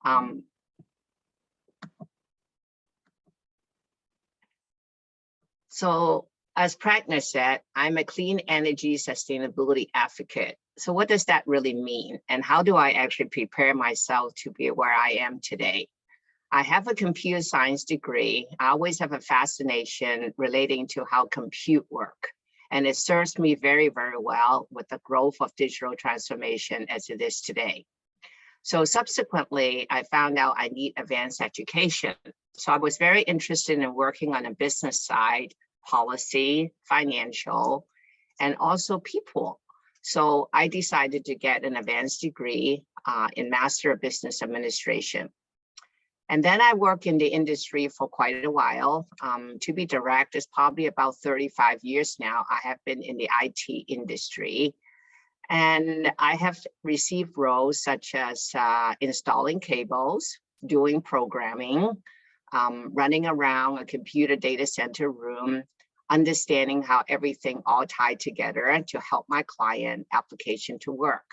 Um, so as Pragna said, I'm a clean energy sustainability advocate. So what does that really mean? And how do I actually prepare myself to be where I am today? I have a computer science degree. I always have a fascination relating to how compute work. And it serves me very, very well with the growth of digital transformation as it is today. So subsequently, I found out I need advanced education. So I was very interested in working on the business side, policy, financial, and also people. So I decided to get an advanced degree in Master of Business Administration. And then I worked in the industry for quite a while. To be direct, it's probably about 35 years now. I have been in the IT industry. And I have received roles such as installing cables, doing programming, running around a computer data center room, understanding how everything all tied together to help my client application to work.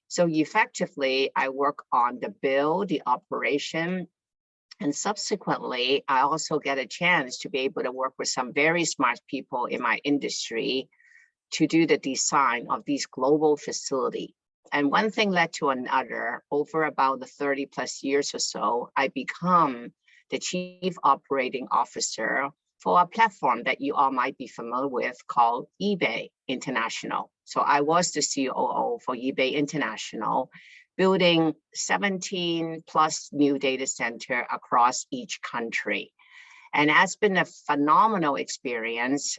So effectively, I work on the build, the operation, and subsequently, I also get a chance to be able to work with some very smart people in my industry to do the design of these global facilities. And one thing led to another. Over about the 30 plus years or so, I become the Chief Operating Officer for a platform that you all might be familiar with called eBay International. So I was the COO for eBay International, building 17 plus new data center across each country. And that's been a phenomenal experience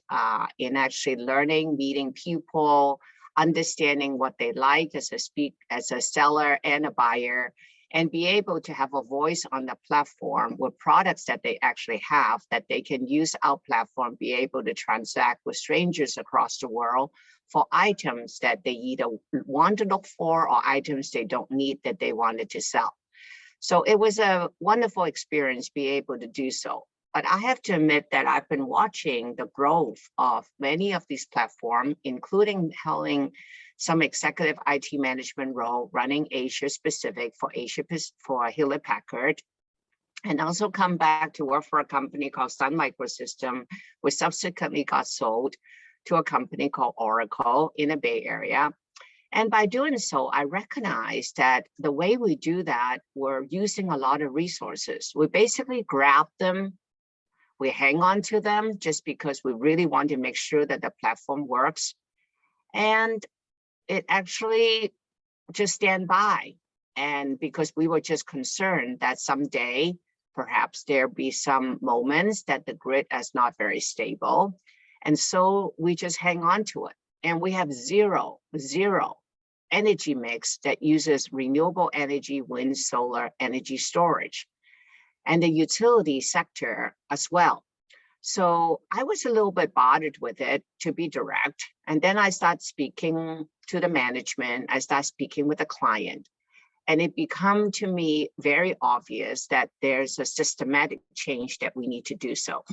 in actually learning, meeting people, understanding what they like as a seller and a buyer, and be able to have a voice on the platform with products that they actually have that they can use our platform, be able to transact with strangers across the world for items that they either want to look for or items they don't need that they wanted to sell. So it was a wonderful experience to be able to do so. But I have to admit that I've been watching the growth of many of these platforms, including holding some executive IT management role, running Asia Pacific for Hewlett Packard, and also come back to work for a company called Sun Microsystem, which subsequently got sold to a company called Oracle in the Bay Area. And by doing so, I recognized that the way we do that, we're using a lot of resources. We basically grab them, we hang on to them just because we really want to make sure that the platform works. And it actually just stand by. And because we were just concerned that someday, perhaps there'll be some moments that the grid is not very stable. And so we just hang on to it. And we have zero energy mix that uses renewable energy, wind, solar, energy storage, and the utility sector as well. So I was a little bit bothered with it, to be direct. And then I started speaking to the management, I started speaking with the client. And it became to me very obvious that there's a systematic change that we need to do so.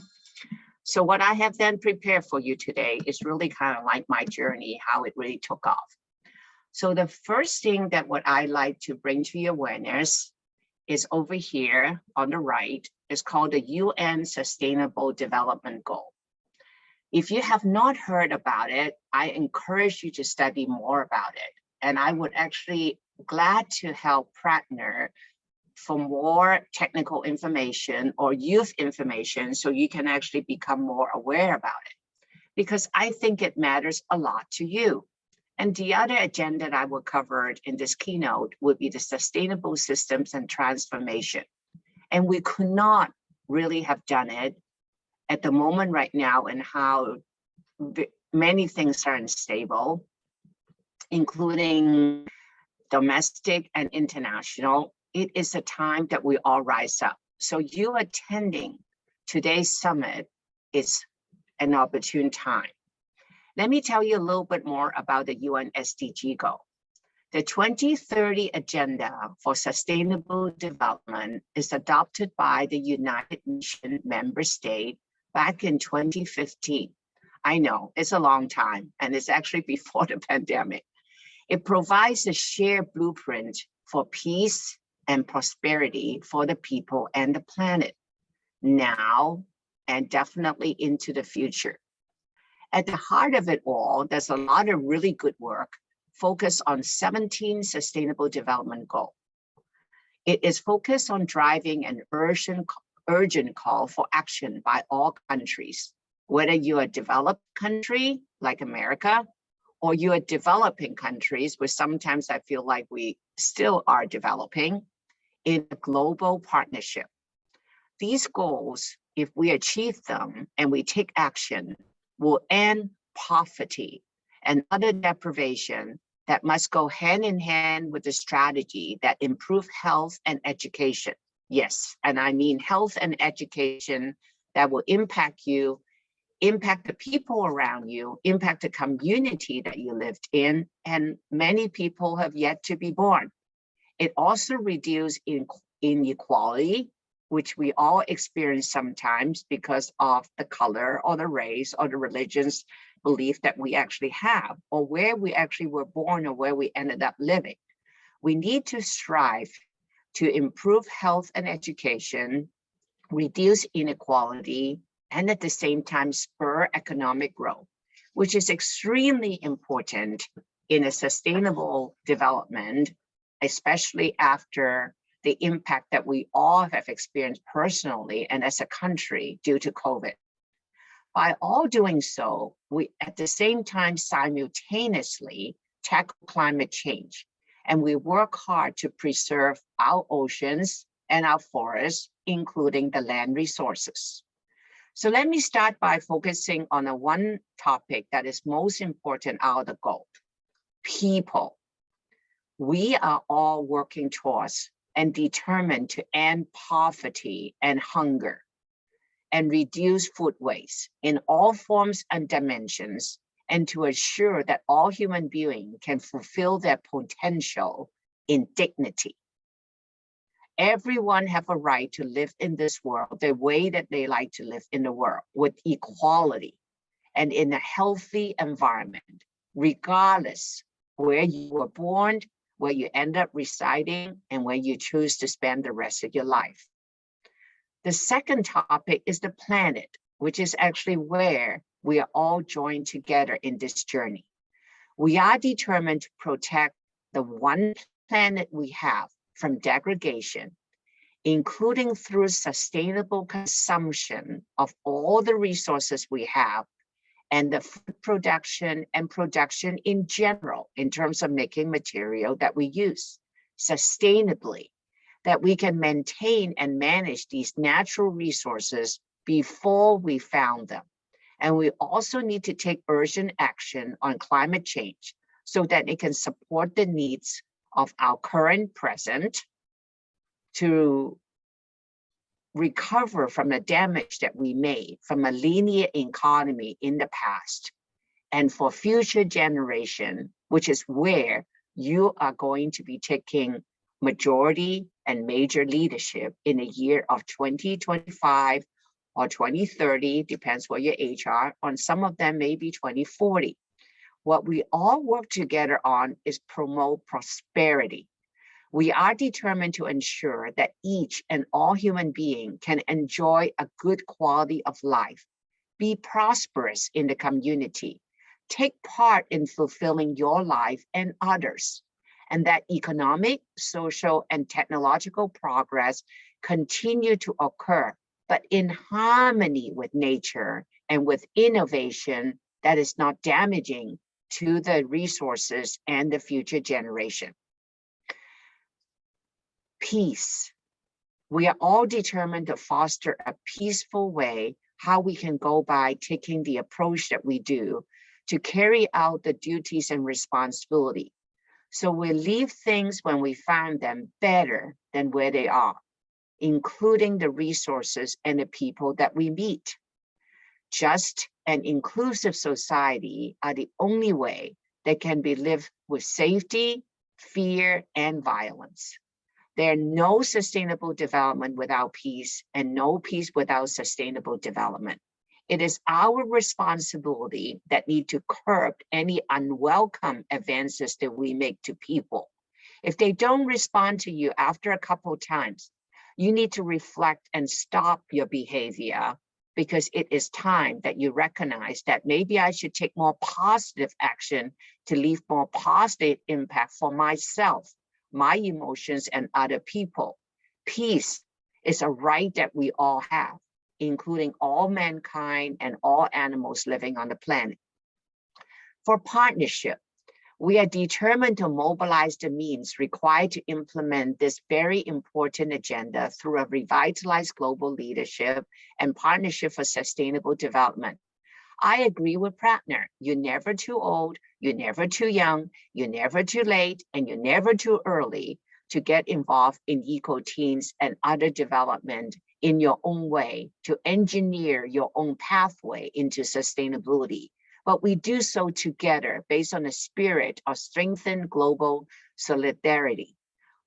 So what I have then prepared for you today is really kind of like my journey, how it really took off. So the first thing that what I like to bring to your awareness is over here on the right. Is called the UN Sustainable Development Goal. If you have not heard about it, I encourage you to study more about it. And I would actually glad to help partner for more technical information or youth information so you can actually become more aware about it. Because I think it matters a lot to you. And the other agenda that I will cover in this keynote would be the sustainable systems and transformation. And we could not really have done it at the moment right now and how many things are unstable, including domestic and international. It is a time that we all rise up. So you attending today's summit is an opportune time. Let me tell you a little bit more about the UN SDG goal. The 2030 Agenda for Sustainable Development is adopted by the United Nations member state back in 2015. I know, it's a long time, and it's actually before the pandemic. It provides a shared blueprint for peace and prosperity for the people and the planet now and definitely into the future. At the heart of it all, there's a lot of really good work focused on 17 Sustainable Development Goals. It is focused on driving an urgent call for action by all countries, whether you're a developed country like America, or you're developing countries, which sometimes I feel like we still are developing, in a global partnership. These goals, if we achieve them and we take action, will end poverty and other deprivation that must go hand in hand with the strategy that improve health and education. Yes, and I mean health and education that will impact you, impact the people around you, impact the community that you lived in, and many people have yet to be born. It also reduces inequality, which we all experience sometimes because of the color or the race or the religion's belief that we actually have, or where we actually were born or where we ended up living. We need to strive to improve health and education, reduce inequality, and at the same time spur economic growth, which is extremely important in a sustainable development, especially after the impact that we all have experienced personally and as a country due to COVID. By all doing so, we at the same time simultaneously tackle climate change, and we work hard to preserve our oceans and our forests, including the land resources. So let me start by focusing on the one topic that is most important out of the goal: people. We are all working towards and determined to end poverty and hunger and reduce food waste in all forms and dimensions, and to assure that all human beings can fulfill their potential in dignity. Everyone have a right to live in this world the way that they like to live in the world, with equality and in a healthy environment, regardless where you were born, where you end up residing, and where you choose to spend the rest of your life. The second topic is the planet, which is actually where we are all joined together in this journey. We are determined to protect the one planet we have from degradation, including through sustainable consumption of all the resources we have, and the food production and production in general, in terms of making material that we use sustainably, that we can maintain and manage these natural resources before we found them. And we also need to take urgent action on climate change so that it can support the needs of our current present, to recover from the damage that we made from a linear economy in the past, and for future generation, which is where you are going to be taking majority and major leadership in the year of 2025 or 2030, depends what your age are. On some of them, maybe 2040. What we all work together on is promote prosperity. We are determined to ensure that each and all human being can enjoy a good quality of life, be prosperous in the community, take part in fulfilling your life and others, and that economic, social, and technological progress continue to occur, but in harmony with nature and with innovation that is not damaging to the resources and the future generation. Peace. We are all determined to foster a peaceful way how we can go by taking the approach that we do to carry out the duties and responsibility. So we leave things when we find them better than where they are, including the resources and the people that we meet. Just and inclusive society are the only way that can be lived with safety, fear, and violence. There's no sustainable development without peace, and no peace without sustainable development. It is our responsibility that need to curb any unwelcome advances that we make to people, If they don't respond to you after a couple of times, you need to reflect and stop your behavior, because it is time that you recognize that maybe I should take more positive action to leave more positive impact for myself, my emotions, and other people. Peace is a right that we all have, including all mankind and all animals living on the planet. For partnership, we are determined to mobilize the means required to implement this very important agenda through a revitalized global leadership and partnership for sustainable development. I agree with Prattner. You're never too old, you're never too young, you're never too late, and you're never too early to get involved in EcoTeens and other development in your own way, to engineer your own pathway into sustainability. But we do so together based on a spirit of strengthened global solidarity.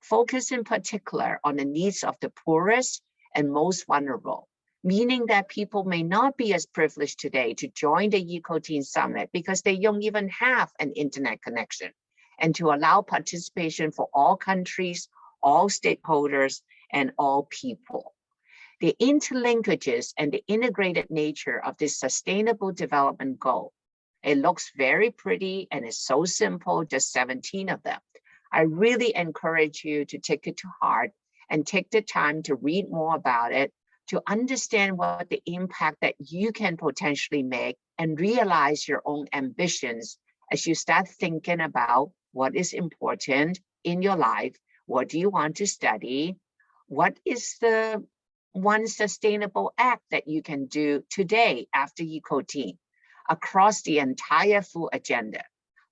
Focus in particular on the needs of the poorest and most vulnerable, meaning that people may not be as privileged today to join the EcoTeens Summit because they don't even have an internet connection, and to allow participation for all countries, all stakeholders, and all people. The interlinkages and the integrated nature of this sustainable development goal. It looks very pretty and it's so simple, just 17 of them. I really encourage you to take it to heart and take the time to read more about it, to understand what the impact that you can potentially make, and realize your own ambitions as you start thinking about what is important in your life. What do you want to study? What is the one sustainable act that you can do today after EcoTeens across the entire full agenda?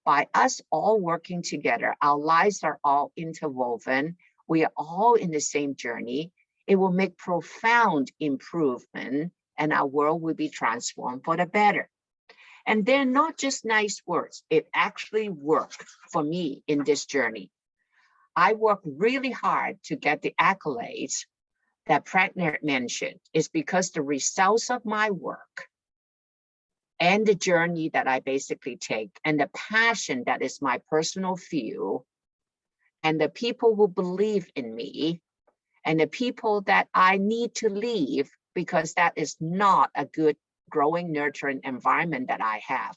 By us all working together, our lives are all interwoven. We are all in the same journey. It will make profound improvement, and our world will be transformed for the better. And they're not just nice words. It actually worked for me in this journey. I worked really hard to get the accolades that Prattner mentioned. Is because the results of my work and the journey that I basically take, and the passion that is my personal fuel, and the people who believe in me, and the people that I need to leave because that is not a good, growing, nurturing environment that I have.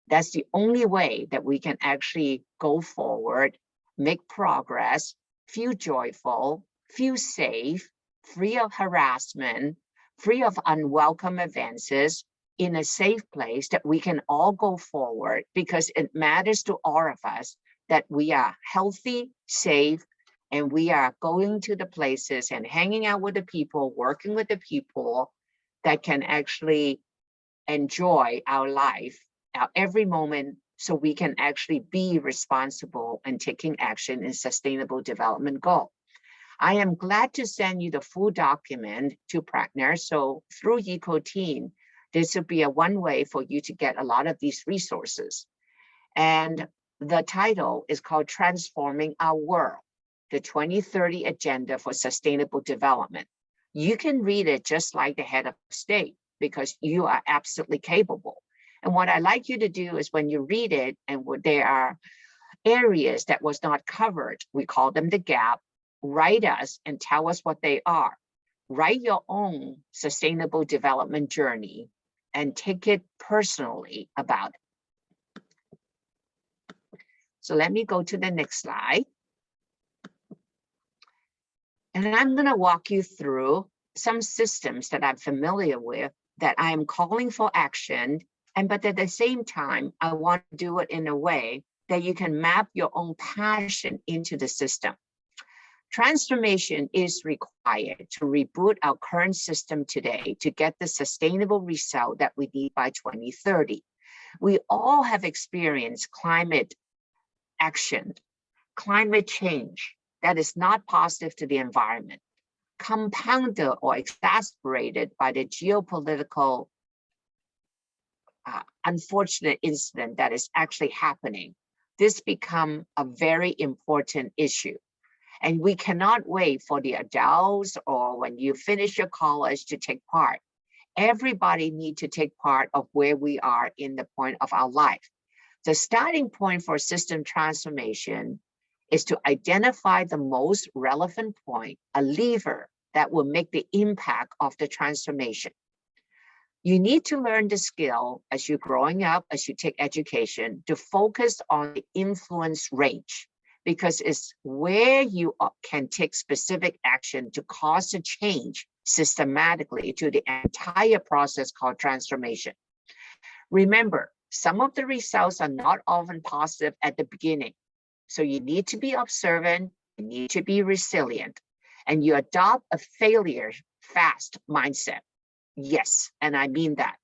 That's the only way that we can actually go forward, make progress, feel joyful, feel safe, free of harassment, free of unwelcome advances, in a safe place that we can all go forward, because it matters to all of us that we are healthy, safe, and we are going to the places and hanging out with the people, working with the people that can actually enjoy our life, our every moment, so we can actually be responsible and taking action in sustainable development goal. I am glad to send you the full document to Prattner. So through EcoTeens, this will be a one way for you to get a lot of these resources. And the title is called Transforming Our World, the 2030 Agenda for Sustainable Development. You can read it just like the head of state, because you are absolutely capable. And what I like you to do is, when you read it and there are areas that was not covered, we call them the gap, write us and tell us what they are. Write your own sustainable development journey and take it personally about it. So let me go to the next slide. And I'm going to walk you through some systems that I'm familiar with that I am calling for action. But at the same time, I want to do it in a way that you can map your own passion into the system. Transformation is required to reboot our current system today to get the sustainable result that we need by 2030. We all have experienced climate action, climate change that is not positive to the environment, compounded or exacerbated by the geopolitical unfortunate incident that is actually happening. This becomes a very important issue. And we cannot wait for the adults or when you finish your college to take part. Everybody needs to take part of where we are in the point of our life. The starting point for system transformation is to identify the most relevant point, a lever that will make the impact of the transformation. You need to learn the skill as you're growing up, as you take education, to focus on the influence range, because it's where you can take specific action to cause a change systematically to the entire process called transformation. Remember, some of the results are not often positive at the beginning. So you need to be observant, you need to be resilient, and you adopt a failure fast mindset. Yes, and I mean that.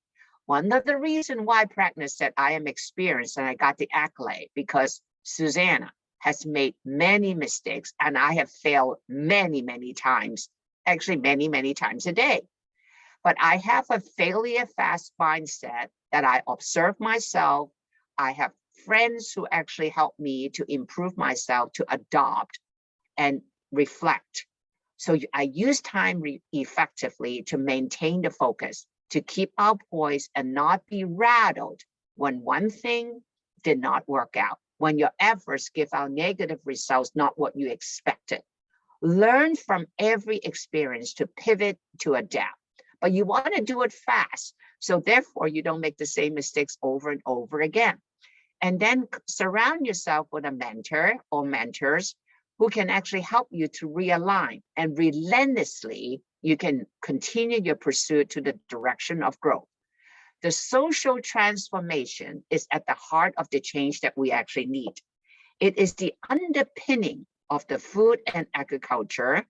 One of the reasons why Pragna said I am experienced and I got the accolade, because Susanna has made many mistakes and I have failed many, many times, actually many, many times a day. But I have a failure fast mindset that I observe myself. I have friends who actually help me to improve myself, to adopt and reflect. So I use time effectively to maintain the focus, to keep our poise and not be rattled when one thing did not work out, when your efforts give out negative results, not what you expected. Learn from every experience to pivot, to adapt, but you want to do it fast. So therefore you don't make the same mistakes over and over again. And then surround yourself with a mentor or mentors who can actually help you to realign, and relentlessly, you can continue your pursuit to the direction of growth. The social transformation is at the heart of the change that we actually need. It is the underpinning of the food and agriculture,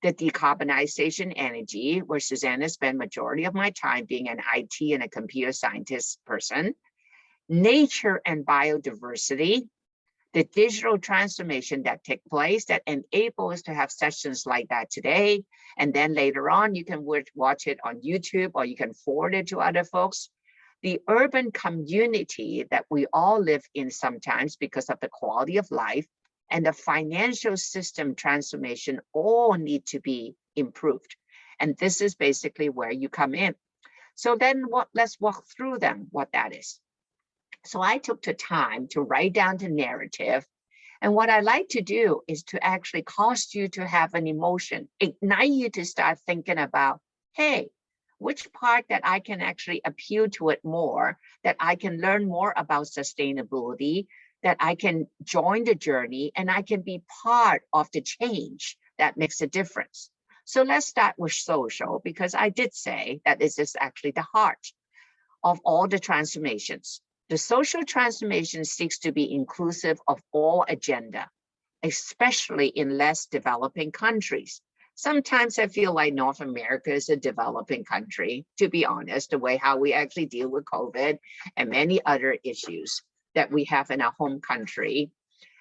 the decarbonization energy, where Susanna spent majority of my time being an IT and a computer scientist person, nature and biodiversity, the digital transformation that take place that enable us to have sessions like that today. And then later on, you can watch it on YouTube, or you can forward it to other folks. The urban community that we all live in sometimes because of the quality of life, and the financial system transformation all need to be improved. And this is basically where you come in. So then let's walk through them, what that is. So I took the time to write down the narrative. And what I like to do is to actually cause you to have an emotion, ignite you to start thinking about, hey, which part that I can actually appeal to it more, that I can learn more about sustainability, that I can join the journey, and I can be part of the change that makes a difference. So let's start with social, because I did say that this is actually the heart of all the transformations. The social transformation seeks to be inclusive of all agenda, especially in less developing countries. Sometimes I feel like North America is a developing country, to be honest, the way how we actually deal with COVID and many other issues that we have in our home country,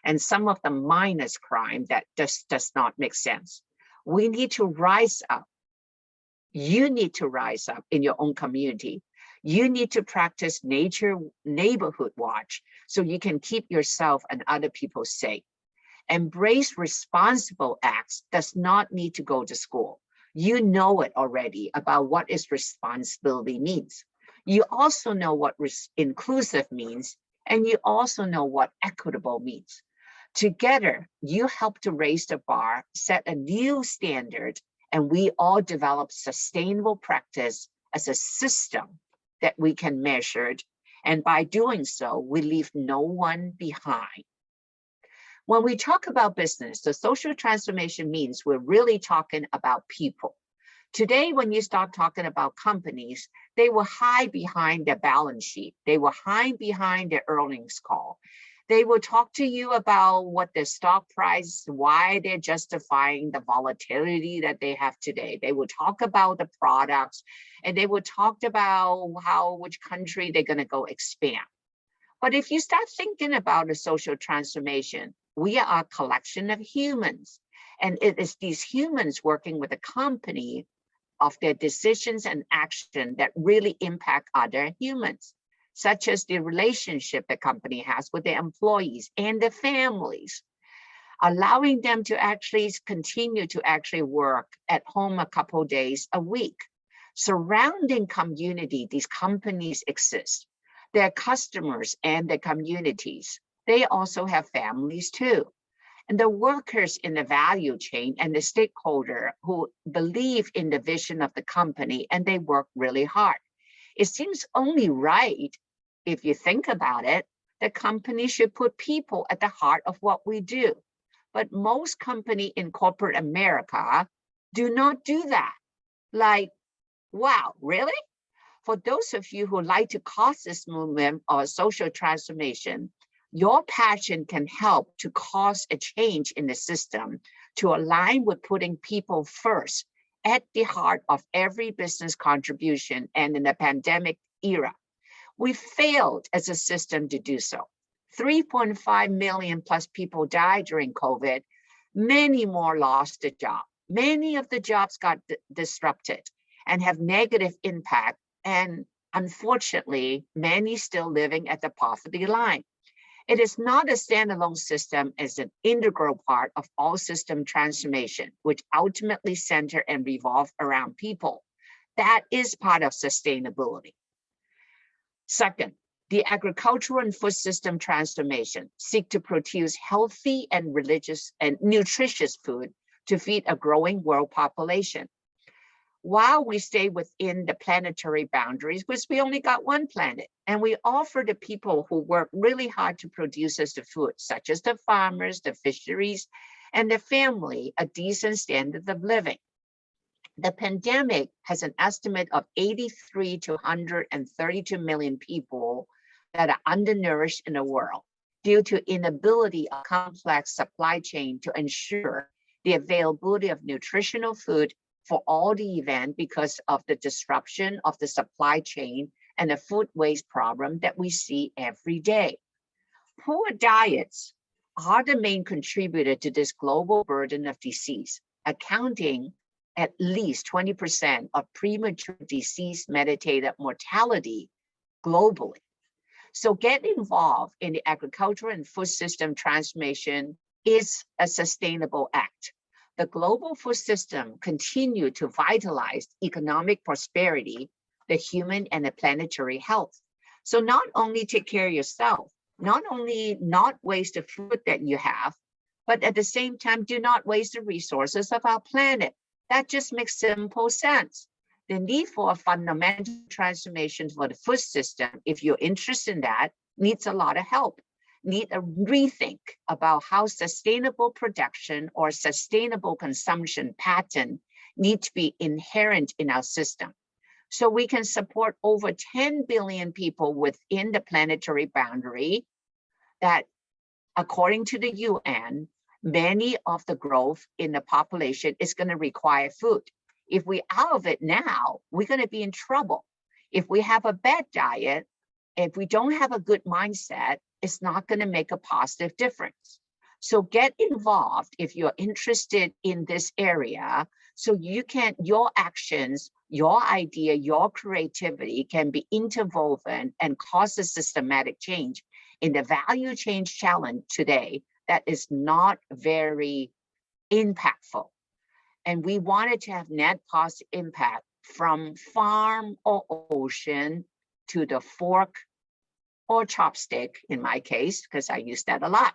and some of the minus crime that just does not make sense. We need to rise up. You need to rise up in your own community. You need to practice nature neighborhood watch so you can keep yourself and other people safe. Embrace responsible acts does not need to go to school. You know it already about what is responsibility means. You also know what inclusive means, and you also know what equitable means. Together, you help to raise the bar, set a new standard, and we all develop sustainable practice as a system that we can measure it, and by doing so, we leave no one behind. When we talk about business, the social transformation means we're really talking about people. Today, when you start talking about companies, they will hide behind their balance sheet. They will hide behind their earnings call. They will talk to you about what their stock price, why they're justifying the volatility that they have today. They will talk about the products, and they will talk about which country they're going to go expand. But if you start thinking about a social transformation, we are a collection of humans, and it is these humans working with a company of their decisions and action that really impact other humans, such as the relationship the company has with their employees and their families, allowing them to actually continue to actually work at home a couple of days a week. Surrounding community, these companies exist. Their customers and their communities, they also have families too. and the workers in the value chain and the stakeholder who believe in the vision of the company and they work really hard. It seems only right, if you think about it, that companies should put people at the heart of what we do. But most companies in corporate America do not do that. Like, wow, really? For those of you who like to cause this movement or social transformation, your passion can help to cause a change in the system to align with putting people first at the heart of every business contribution. And in the pandemic era, we failed as a system to do so. 3.5 million plus people died during COVID. Many more lost a job. Many of the jobs got disrupted and have negative impact. And unfortunately, many still living at the poverty line. It is not a standalone system, as an integral part of all system transformation, which ultimately center and revolve around people. That is part of sustainability. Second, the agricultural and food system transformation seek to produce healthy and nutritious food to feed a growing world population. While we stay within the planetary boundaries, because we only got one planet, and we offer the people who work really hard to produce us the food, such as the farmers, the fisheries, and the family, a decent standard of living. The pandemic has an estimate of 83 to 132 million people that are undernourished in the world due to inability of complex supply chain to ensure the availability of nutritional food for all the event because of the disruption of the supply chain and the food waste problem that we see every day. Poor diets are the main contributor to this global burden of disease, accounting at least 20% of premature disease-mediated mortality globally. So get involved in the agricultural and food system transformation is a sustainable act. The global food system continue to vitalize economic prosperity, the human and the planetary health. So not only take care of yourself, not only not waste the food that you have, but at the same time, do not waste the resources of our planet. That just makes simple sense. The need for a fundamental transformation for the food system, if you're interested in that, needs a lot of help. Need a rethink about how sustainable production or sustainable consumption pattern need to be inherent in our system. So we can support over 10 billion people within the planetary boundary that, according to the UN, many of the growth in the population is going to require food. If we're out of it now, we're going to be in trouble. If we have a bad diet, if we don't have a good mindset, it's not going to make a positive difference. So get involved if you're interested in this area, so you can, your actions, your idea, your creativity can be interwoven and cause a systematic change in the value chain challenge today that is not very impactful. And we wanted to have net positive impact from farm or ocean to the fork or chopstick, in my case, because I use that a lot.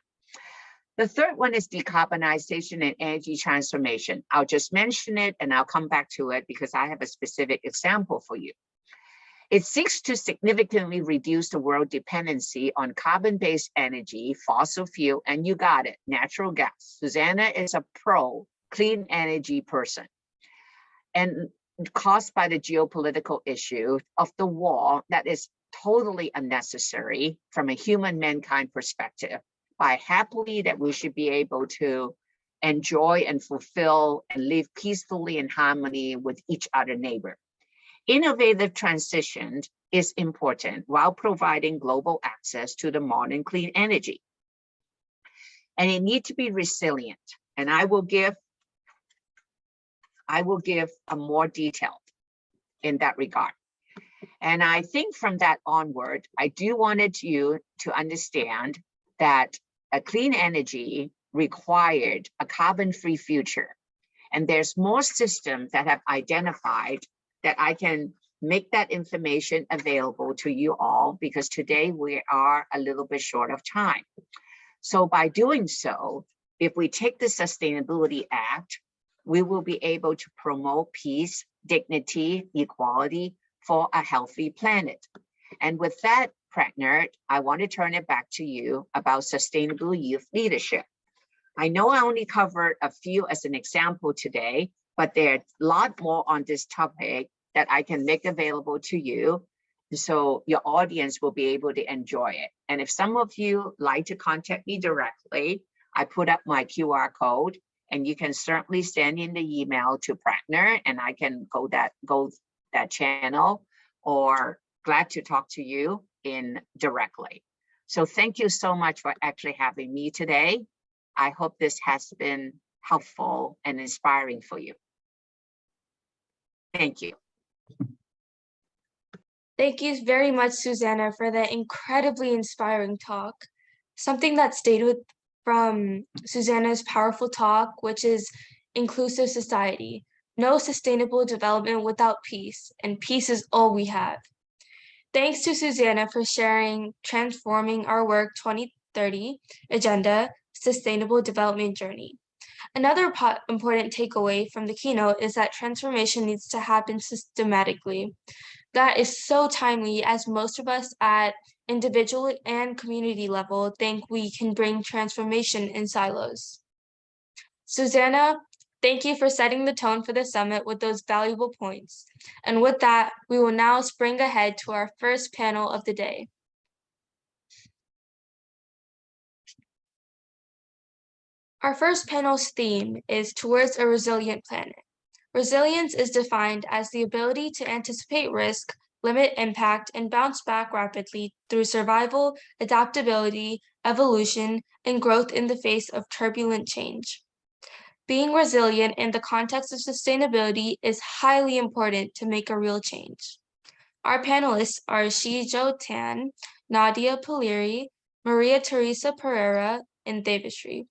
The third one is decarbonization and energy transformation. I'll just mention it and I'll come back to it because I have a specific example for you. It seeks to significantly reduce the world dependency on carbon-based energy, fossil fuel, and you got it, natural gas. Susanna is a pro clean energy person. And caused by the geopolitical issue of the war that is totally unnecessary from a human mankind perspective, by happily that we should be able to enjoy and fulfill and live peacefully in harmony with each other neighbor. Innovative transition is important while providing global access to the modern clean energy. And it needs to be resilient. And I will give a more detailed in that regard. And I think from that onward, I do wanted you to understand that a clean energy required a carbon-free future. And there's more systems that have identified that I can make that information available to you all, because today we are a little bit short of time. So by doing so, If we take the Sustainability Act, we will be able to promote peace, dignity, equality for a healthy planet. And with that, Pragner, I want to turn it back to you about sustainable youth leadership. I know I only covered a few as an example today, but there are a lot more on this topic that I can make available to you, so your audience will be able to enjoy it. And if some of you like to contact me directly, I put up my QR code, and you can certainly send in the email to Pragner, and I can go that channel, or glad to talk to you in directly. So thank you so much for actually having me today. I hope this has been helpful and inspiring for you. Thank you. Thank you very much, Susanna, for that incredibly inspiring talk. Something that stayed with from Susanna's powerful talk, which is inclusive society. No sustainable development without peace, and peace is all we have. Thanks to Susanna for sharing Transforming Our Work 2030 Agenda, Sustainable Development Journey. Another important takeaway from the keynote is that transformation needs to happen systematically. That is so timely, as most of us at individual and community level think we can bring transformation in silos. Susanna, thank you for setting the tone for the summit with those valuable points. And with that, we will now spring ahead to our first panel of the day. Our first panel's theme is Towards a Resilient Planet. Resilience is defined as the ability to anticipate risk, limit impact, and bounce back rapidly through survival, adaptability, evolution, and growth in the face of turbulent change. Being resilient in the context of sustainability is highly important to make a real change. Our panelists are Shijo Tan, Nadia Poliri, Maria Teresa Pereira, and Devashree.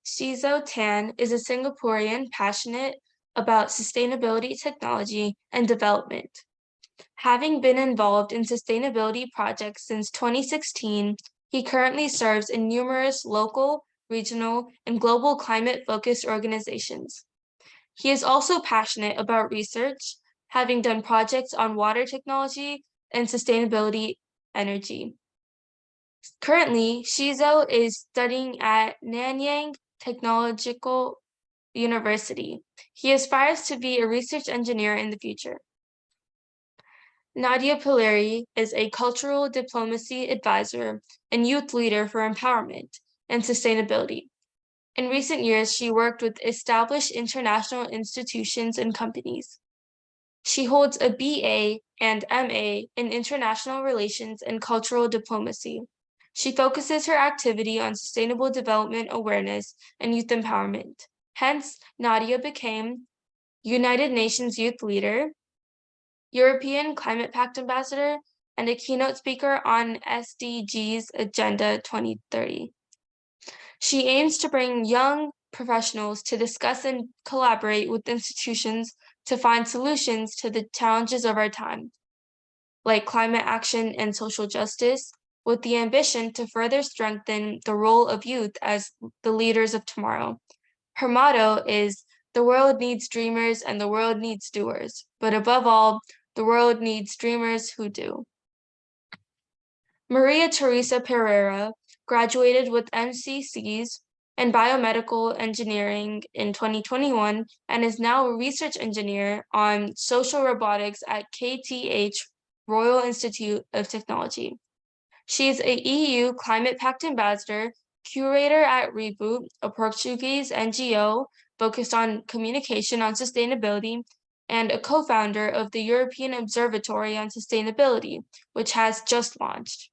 Shizo Tan is a Singaporean passionate about sustainability technology and development. Having been involved in sustainability projects since 2016, he currently serves in numerous local, regional, and global climate-focused organizations. He is also passionate about research, having done projects on water technology and sustainability energy. Currently, Shizo is studying at Nanyang Technological University. He aspires to be a research engineer in the future. Nadia Poliri is a cultural diplomacy advisor and youth leader for empowerment and sustainability. In recent years, she worked with established international institutions and companies. She holds a BA and MA in international relations and cultural diplomacy. She focuses her activity on sustainable development awareness and youth empowerment. Hence, Nadia became United Nations Youth Leader, European Climate Pact Ambassador, and a keynote speaker on SDGs Agenda 2030. She aims to bring young professionals to discuss and collaborate with institutions to find solutions to the challenges of our time, like climate action and social justice, with the ambition to further strengthen the role of youth as the leaders of tomorrow. Her motto is, "The world needs dreamers and the world needs doers, but above all, the world needs dreamers who do." Maria Teresa Pereira graduated with MCCs in biomedical engineering in 2021 and is now a research engineer on social robotics at KTH Royal Institute of Technology. She is a EU Climate Pact Ambassador, curator at Reboot, a Portuguese NGO focused on communication on sustainability, and a co-founder of the European Observatory on Sustainability, which has just launched.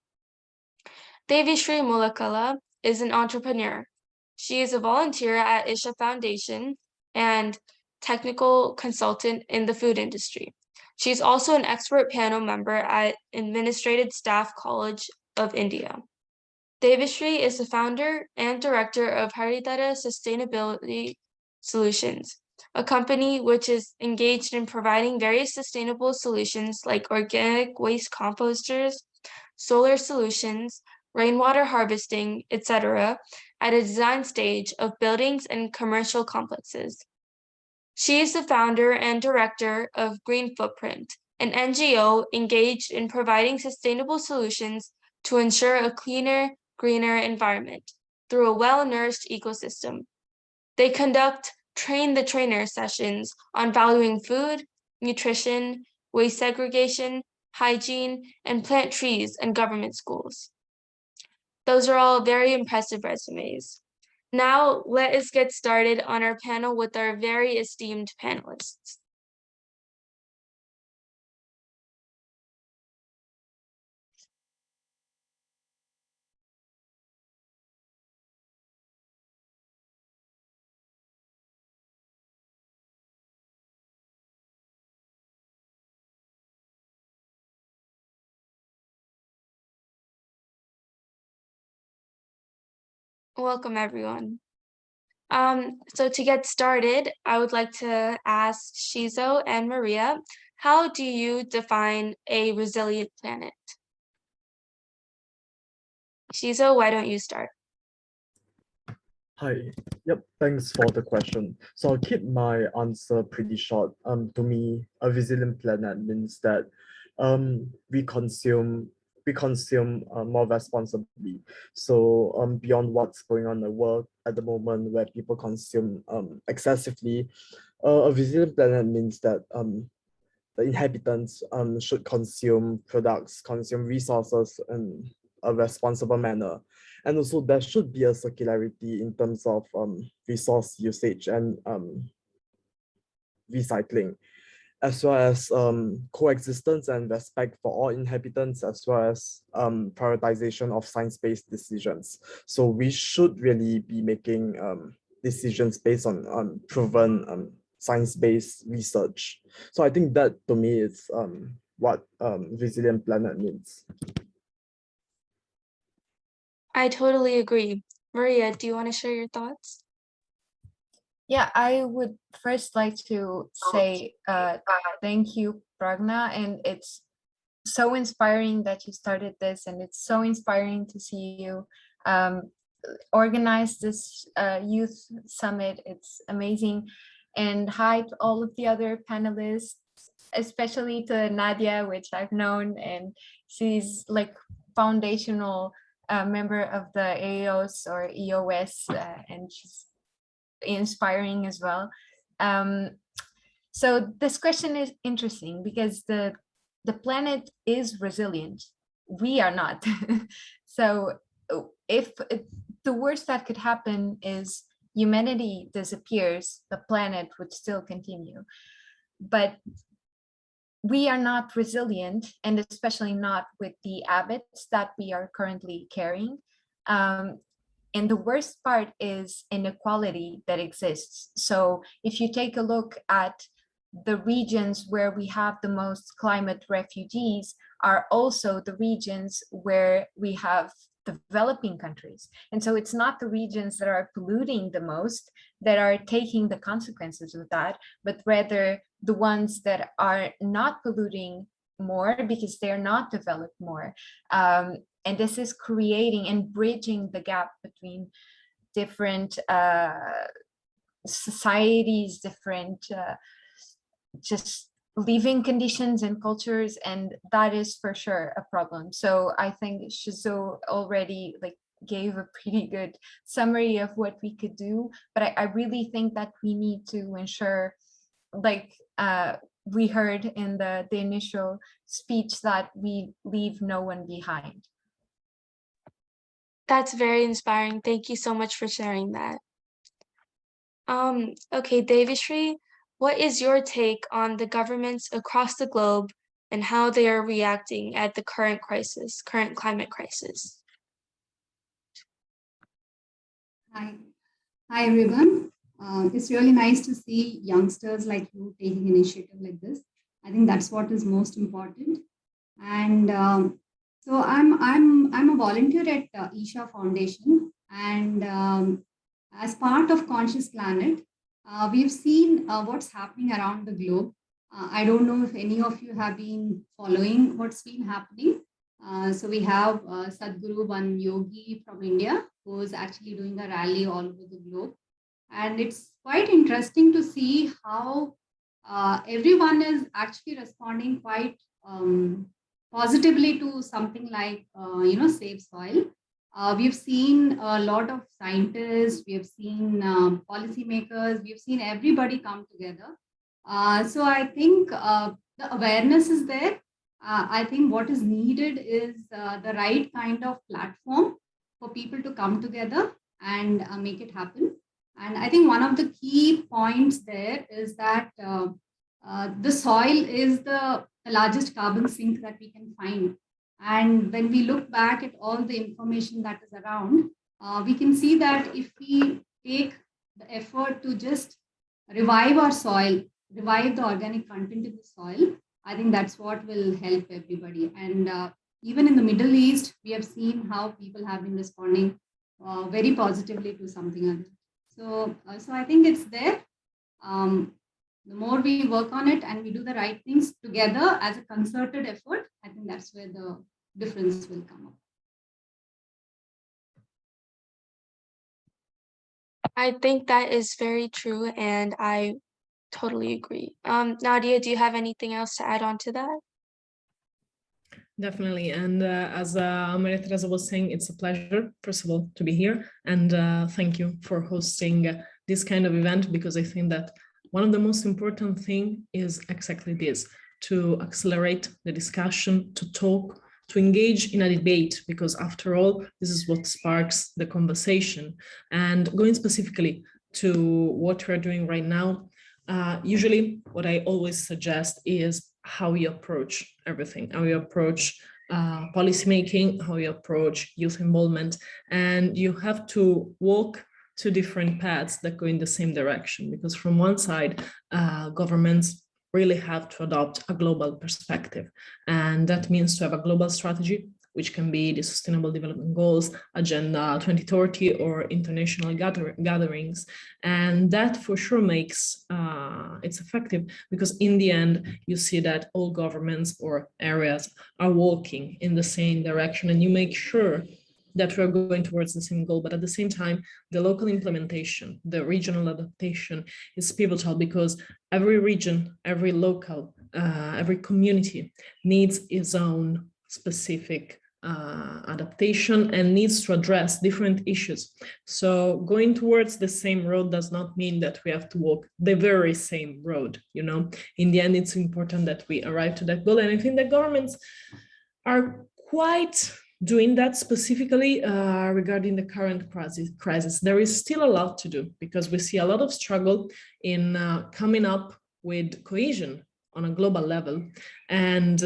Devashree Mulakala is an entrepreneur. She is a volunteer at Isha Foundation and technical consultant in the food industry. She is also an expert panel member at Administrative Staff College of India. Devashree is the founder and director of Haritara Sustainability Solutions, a company which is engaged in providing various sustainable solutions like organic waste composters, solar solutions, rainwater harvesting, etc., at a design stage of buildings and commercial complexes. She is the founder and director of Green Footprint, an NGO engaged in providing sustainable solutions to ensure a cleaner, greener environment through a well-nourished ecosystem. They conduct train the trainer sessions on valuing food, nutrition, waste segregation, hygiene, and plant trees in government schools. Those are all very impressive resumes. Now let us get started on our panel with our very esteemed panelists. Welcome, everyone. So to get started, I would like to ask Shizo and Maria, how do you define a resilient planet? Shizo, why don't you start? Hi. Yep. Thanks for the question. So I'll keep my answer pretty short. To me, a resilient planet means that we consume more responsibly. So beyond what's going on in the world at the moment, where people consume excessively, a resilient planet means that the inhabitants should consume products, consume resources in a responsible manner. And also there should be a circularity in terms of resource usage and recycling, as well as coexistence and respect for all inhabitants, as well as prioritization of science-based decisions. So we should really be making decisions based on proven science-based research. So I think that to me is what resilient planet means. I totally agree. Maria, do you want to share your thoughts? Yeah, I would first like to say thank you, Pragna, and it's so inspiring that you started this, and it's so inspiring to see you organize this youth summit. It's amazing. And hi to all of the other panelists, especially to Nadia, which I've known, and she's like foundational member of the AOS or EOS, and she's inspiring as well. So this question is interesting because the planet is resilient. We are not. So if the worst that could happen is humanity disappears, the planet would still continue. But we are not resilient, and especially not with the habits that we are currently carrying. And the worst part is inequality that exists. So if you take a look at the regions where we have the most climate refugees are also the regions where we have developing countries. And so it's not the regions that are polluting the most that are taking the consequences of that, but rather the ones that are not polluting more because they're not developed more. And this is creating and bridging the gap between different societies, different just living conditions and cultures, and that is for sure a problem. So I think Shizo already like gave a pretty good summary of what we could do, but I really think that we need to ensure, like we heard in the initial speech, that we leave no one behind. That's very inspiring. Thank you so much for sharing that. Okay, Devashri, what is your take on the governments across the globe and how they are reacting at the current climate crisis? Hi everyone. It's really nice to see youngsters like you taking initiative like this. I think that's what is most important. And so I'm a volunteer at Isha Foundation, and as part of Conscious Planet, we've seen what's happening around the globe. I don't know if any of you have been following what's been happening. So we have Sadhguru, one yogi from India, who is actually doing a rally all over the globe. And it's quite interesting to see how everyone is actually responding quite positively to something like, Save Soil. We've seen a lot of scientists, we have seen policymakers, we've seen everybody come together. So I think the awareness is there. I think what is needed is the right kind of platform for people to come together and make it happen. And I think one of the key points there is that the soil is the largest carbon sink that we can find. And when we look back at all the information that is around, we can see that if we take the effort to just revive our soil, revive the organic content in the soil, I think that's what will help everybody. And even in the Middle East, we have seen how people have been responding very positively to something like that. So I think it's there. The more we work on it and we do the right things together as a concerted effort, I think that's where the difference will come up. I think that is very true, and I totally agree. Nadia, do you have anything else to add on to that? Definitely. And as Maria Teresa was saying, it's a pleasure, first of all, to be here. And thank you for hosting this kind of event, because I think that one of the most important thing is exactly this, to accelerate the discussion, to talk, to engage in a debate, because after all, this is what sparks the conversation. And going specifically to what we're doing right now, usually what I always suggest is how you approach everything, how you approach policymaking, how you approach youth involvement, and you have to walk two different paths that go in the same direction, because from one side, governments really have to adopt a global perspective, and that means to have a global strategy, which can be the Sustainable Development Goals, Agenda 2030, or international gatherings. And that for sure makes it's effective, because in the end, you see that all governments or areas are walking in the same direction, and you make sure that we're going towards the same goal. But at the same time, the local implementation, the regional adaptation is pivotal, because every region, every local, every community needs its own specific adaptation and needs to address different issues. So going towards the same road does not mean that we have to walk the very same road. You know, in the end, it's important that we arrive to that goal. And I think that governments are quite doing that, specifically regarding the current crisis. There is still a lot to do, because we see a lot of struggle in coming up with cohesion on a global level. And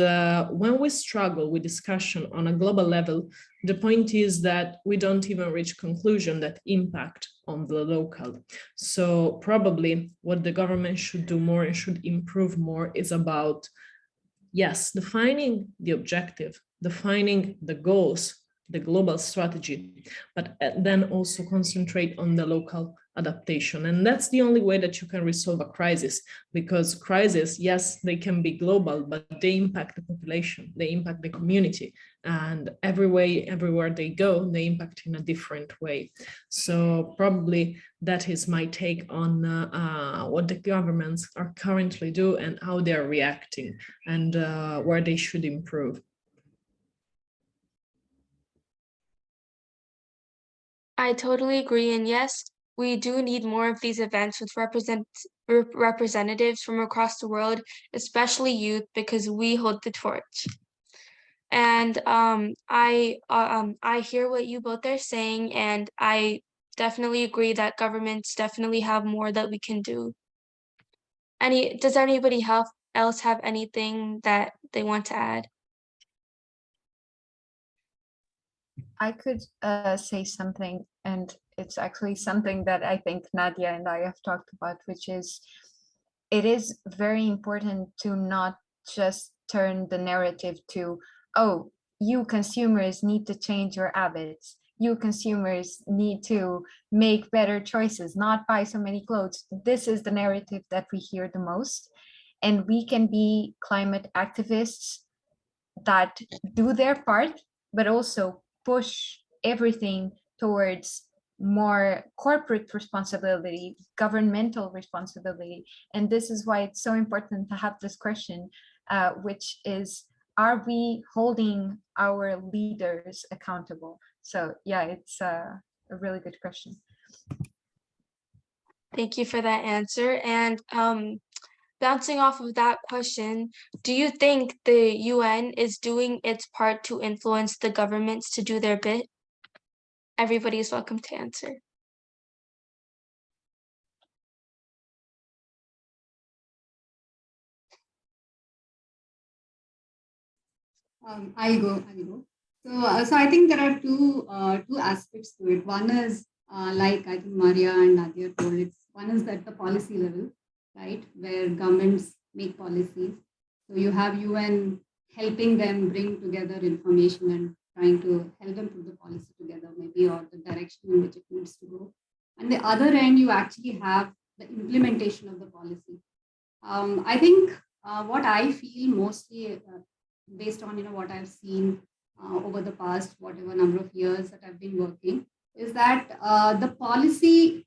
when we struggle with discussion on a global level, the point is that we don't even reach conclusion that impact on the local. So probably what the government should do more and should improve more is about, yes, defining the objective, defining the goals, the global strategy, but then also concentrate on the local adaptation. And that's the only way that you can resolve a crisis, because crises, yes, they can be global, but they impact the population, they impact the community, and everywhere they go, they impact in a different way. So probably that is my take on what the governments are currently doing and how they are reacting, and where they should improve. I totally agree. And yes, we do need more of these events with representatives from across the world, especially youth, because we hold the torch. And I hear what you both are saying, and I definitely agree that governments definitely have more that we can do. Does anybody else have anything that they want to add? I could say something, and it's actually something that I think Nadia and I have talked about, which is it is very important to not just turn the narrative to, oh, you consumers need to change your habits. you consumers need to make better choices, not buy so many clothes. This is the narrative that we hear the most. And we can be climate activists that do their part, but also push everything towards more corporate responsibility, governmental responsibility. And this is why it's so important to have this question, which is, are we holding our leaders accountable? So yeah, it's a really good question. Thank you for that answer. And bouncing off of that question, do you think the UN is doing its part to influence the governments to do their bit? Everybody is welcome to answer. I'll go. So I think there are two aspects to it. One is like I think Maria and Nadia told, one is at the policy level, right, where governments make policies. So you have UN helping them bring together information and trying to help them put the policy together, maybe, or the direction in which it needs to go. And the other end, you actually have the implementation of the policy. I think what I feel mostly, based on what I've seen over the past whatever number of years that I've been working, is that the policy,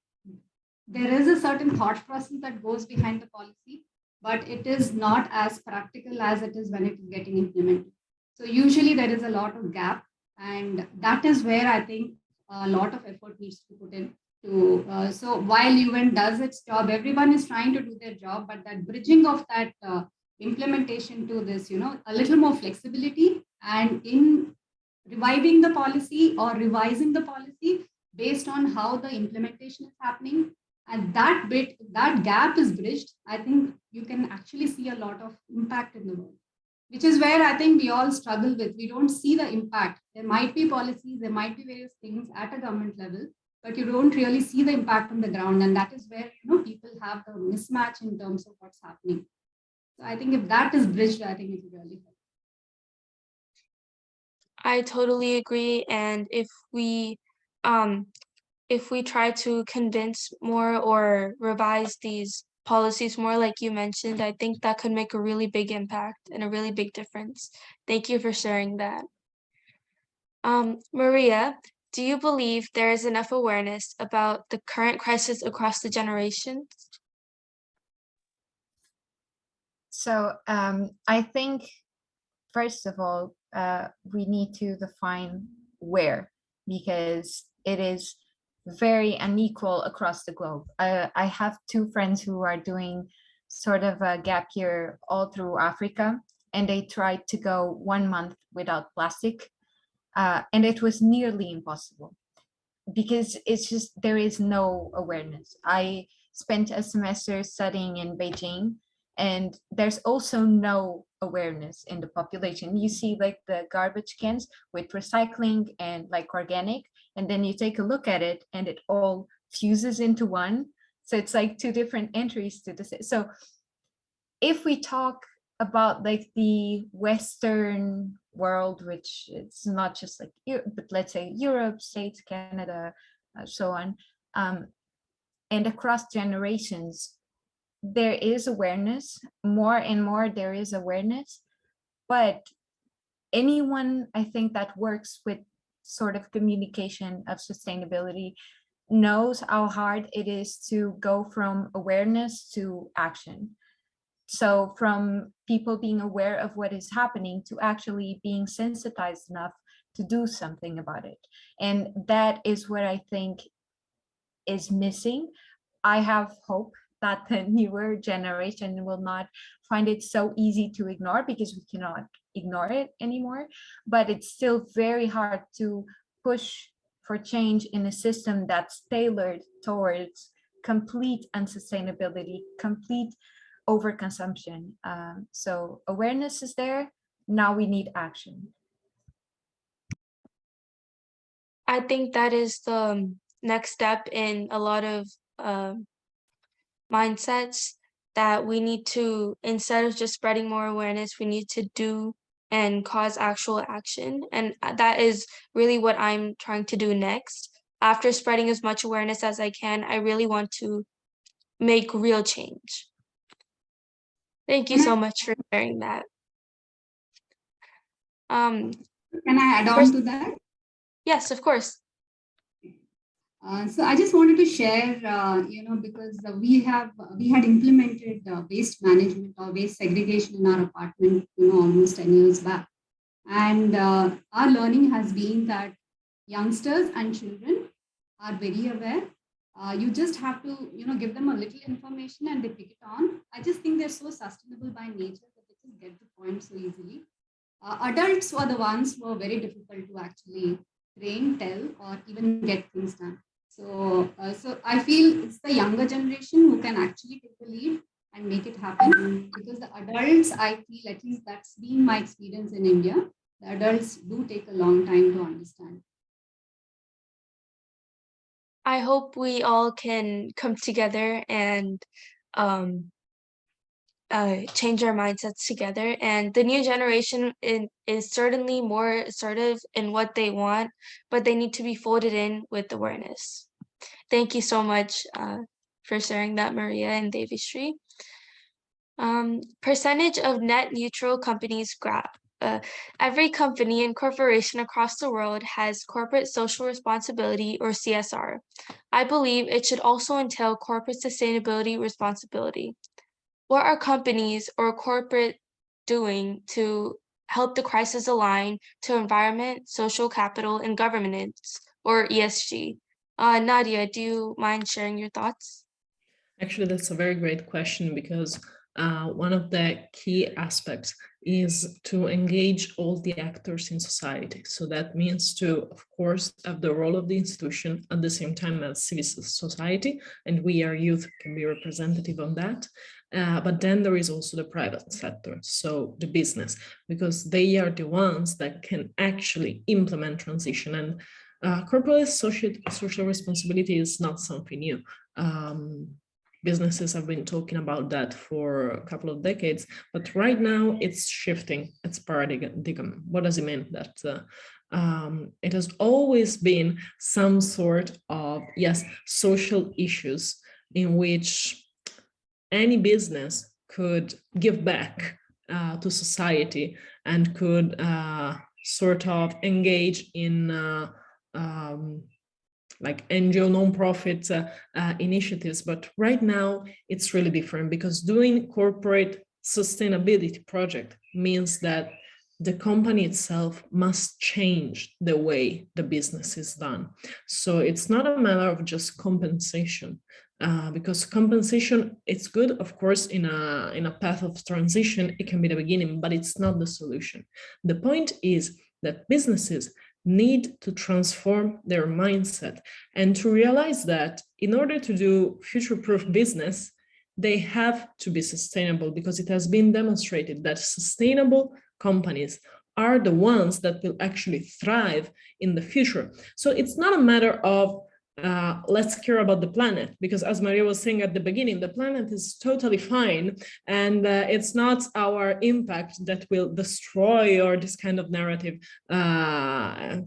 there is a certain thought process that goes behind the policy, but it is not as practical as it is when it is getting implemented. So usually there is a lot of gap, and that is where I think a lot of effort needs to be put in. So while UN does its job, everyone is trying to do their job, but that bridging of that implementation to this, a little more flexibility, and in reviving the policy or revising the policy based on how the implementation is happening, and that gap is bridged, I think you can actually see a lot of impact in the world, which is where I think we all struggle with. We don't see the impact. There might be policies, there might be various things at a government level, but you don't really see the impact on the ground. And that is where people have the mismatch in terms of what's happening. So I think if that is bridged, I think it will really help. I totally agree. And if we try to convince more or revise these policies more, like you mentioned, I think that could make a really big impact and a really big difference. Thank you for sharing that. Maria, do you believe there is enough awareness about the current crisis across the generations? So I think, first of all, we need to define where, because it is very unequal across the globe. I have two friends who are doing sort of a gap year all through Africa, and they tried to go 1 month without plastic, and it was nearly impossible because it's just, there is no awareness. I spent a semester studying in Beijing, and there's also no awareness in the population. You see like the garbage cans with recycling and like organic, and then you take a look at it and it all fuses into one. So it's like two different entries to this. So if we talk about like the Western world, which it's not just like, but let's say Europe, States, Canada, so on, and across generations, there is awareness, more and more there is awareness, but anyone, I think, that works with sort of communication of sustainability knows how hard it is to go from awareness to action. So from people being aware of what is happening to actually being sensitized enough to do something about it. And that is what I think is missing. I have hope that the newer generation will not find it so easy to ignore, because we cannot ignore it anymore. But it's still very hard to push for change in a system that's tailored towards complete unsustainability, complete overconsumption. So awareness is there. Now we need action. I think that is the next step in a lot of mindsets, that we need to, instead of just spreading more awareness, we need to do and cause actual action. And that is really what I'm trying to do next. After spreading as much awareness as I can, I really want to make real change. Thank you Can so I, much for sharing that. Um, can I add on to that? yes, of course. So I just wanted to share, because we had implemented waste management or waste segregation in our apartment, almost 10 years back. And our learning has been that youngsters and children are very aware. You just have to, give them a little information and they pick it on. I just think they're so sustainable by nature that they just get the point so easily. Adults were the ones who are very difficult to actually train, tell, or even get things done. So I feel it's the younger generation who can actually take the lead and make it happen. Because the adults, I feel, at least that's been my experience in India, the adults do take a long time to understand. I hope we all can come together and change our mindsets together. And the new generation is certainly more assertive in what they want, but they need to be folded in with awareness. Thank you so much for sharing that, Maria and Devishri. Percentage of net neutral companies graph. Every company and corporation across the world has corporate social responsibility or CSR. I believe it should also entail corporate sustainability responsibility. What are companies or corporate doing to help the crisis align to environment, social capital, and governance, or ESG? Nadia, do you mind sharing your thoughts? Actually, that's a very great question, because one of the key aspects is to engage all the actors in society. So that means to, of course, have the role of the institution at the same time as civil society, and we, our youth, can be representative on that. But then there is also the private sector, so the business, because they are the ones that can actually implement transition. And corporate social responsibility is not something new. Businesses have been talking about that for a couple of decades, but right now it's shifting its paradigm. What does it mean? That it has always been some sort of, yes, social issues in which any business could give back to society and could sort of engage in like NGO non-profit initiatives. But right now it's really different, because doing corporate sustainability project means that the company itself must change the way the business is done. So it's not a matter of just compensation, because compensation, it's good, of course, in a path of transition. It can be the beginning, but it's not the solution. The point is that businesses need to transform their mindset and to realize that in order to do future-proof business, they have to be sustainable, because it has been demonstrated that sustainable companies are the ones that will actually thrive in the future. So it's not a matter of let's care about the planet, because as Maria was saying at the beginning, the planet is totally fine, and it's not our impact that will destroy, or this kind of narrative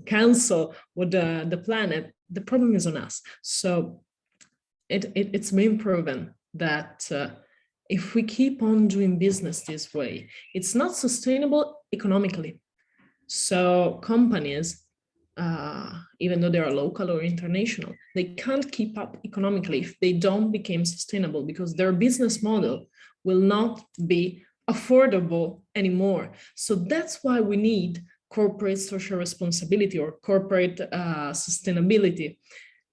cancel with the planet. The problem is on us. So it's been proven that if we keep on doing business this way, it's not sustainable economically. So companies, even though they are local or international, they can't keep up economically if they don't become sustainable, because their business model will not be affordable anymore. So that's why we need corporate social responsibility or corporate sustainability,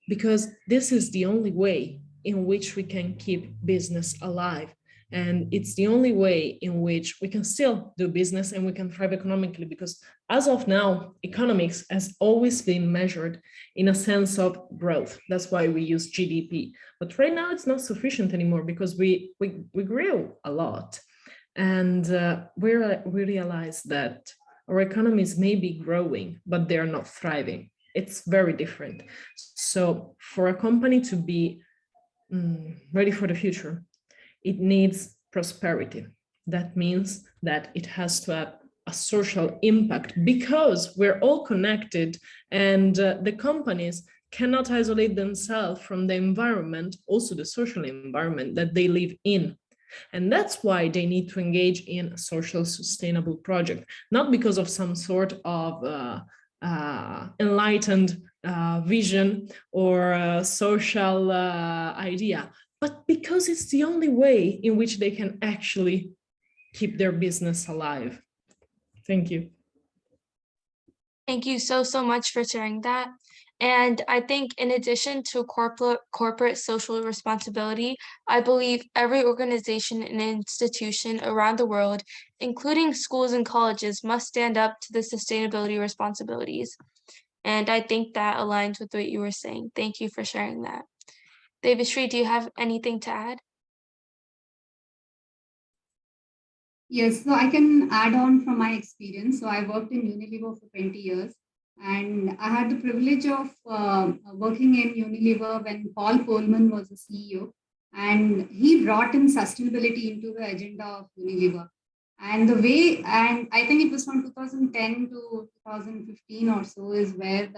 because this is the only way in which we can keep business alive. And it's the only way in which we can still do business and we can thrive economically, because as of now, economics has always been measured in a sense of growth. That's why we use GDP. But right now it's not sufficient anymore, because we grew a lot. And we realize that our economies may be growing, but they are not thriving. It's very different. So for a company to be ready for the future, it needs prosperity. That means that it has to have a social impact, because we're all connected, and the companies cannot isolate themselves from the environment, also the social environment that they live in. And that's why they need to engage in a social sustainable project, not because of some sort of enlightened vision or social idea, but because it's the only way in which they can actually keep their business alive. Thank you. Thank you so much for sharing that. And I think in addition to corporate social responsibility, I believe every organization and institution around the world, including schools and colleges, must stand up to the sustainability responsibilities. And I think that aligns with what you were saying. Thank you for sharing that. Devashree, do you have anything to add? Yes, so I can add on from my experience. So I worked in Unilever for 20 years, and I had the privilege of working in Unilever when Paul Polman was the CEO, and he brought in sustainability into the agenda of Unilever. And the way, and I think it was from 2010 to 2015 or so, is where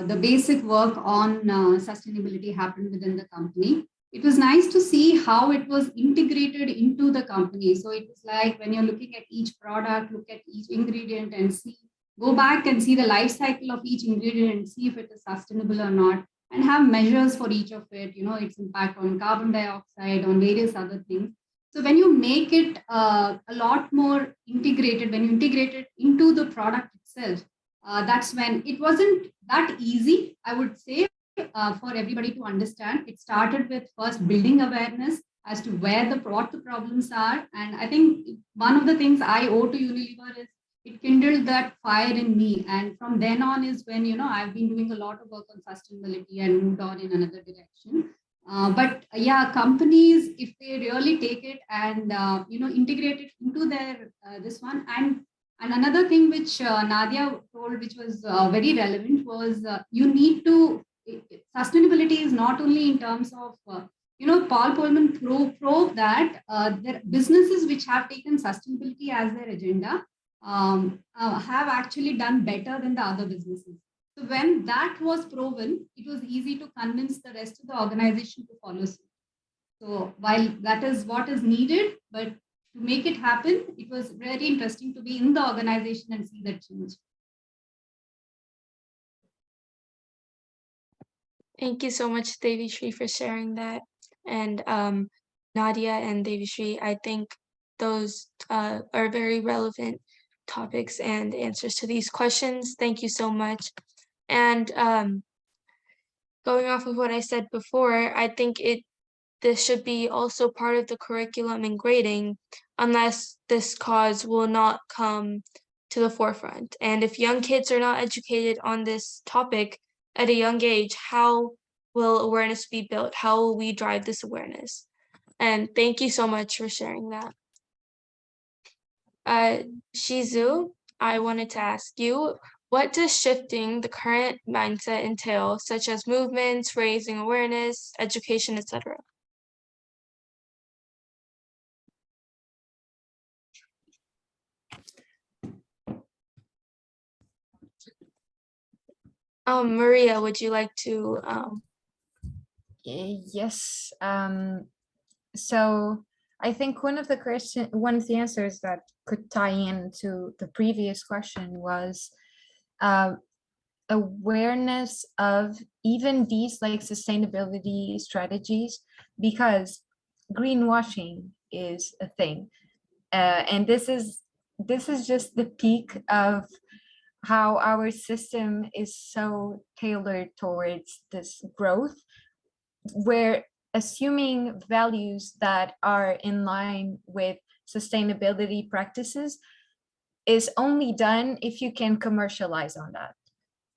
the basic work on sustainability happened within the company. It was nice to see how it was integrated into the company. So it was like when you're looking at each product, look at each ingredient and see, go back and see the life cycle of each ingredient and see if it is sustainable or not, and have measures for each of it, its impact on carbon dioxide, on various other things. So when you make it a lot more integrated, when you integrate it into the product itself, that's when it wasn't that easy, I would say, for everybody to understand. It started with first building awareness as to what the problems are. And I think one of the things I owe to Unilever is it kindled that fire in me. And from then on is when, I've been doing a lot of work on sustainability and moved on in another direction. But yeah, companies, if they really take it and, integrate it into their, this one. And another thing which Nadia told, which was very relevant, was you need to, sustainability is not only in terms of, Paul Polman proved that there businesses which have taken sustainability as their agenda have actually done better than the other businesses. So when that was proven, it was easy to convince the rest of the organization to follow suit. So while that is what is needed, but to make it happen, it was very interesting to be in the organization and see that change. Thank you so much, Devashree, for sharing that. And Nadia and Devashree, I think those are very relevant topics and answers to these questions. Thank you so much. And going off of what I said before, I think this should be also part of the curriculum and grading, unless this cause will not come to the forefront. And if young kids are not educated on this topic at a young age, how will awareness be built? How will we drive this awareness? And thank you so much for sharing that. Shizu, I wanted to ask you, what does shifting the current mindset entail, such as movements, raising awareness, education, etc.? Maria, would you like to? Yes. So I think one of the answers that could tie into the previous question was awareness of even these like sustainability strategies, because greenwashing is a thing, and this is just the peak of how our system is so tailored towards this growth, where assuming values that are in line with sustainability practices is only done if you can commercialize on that.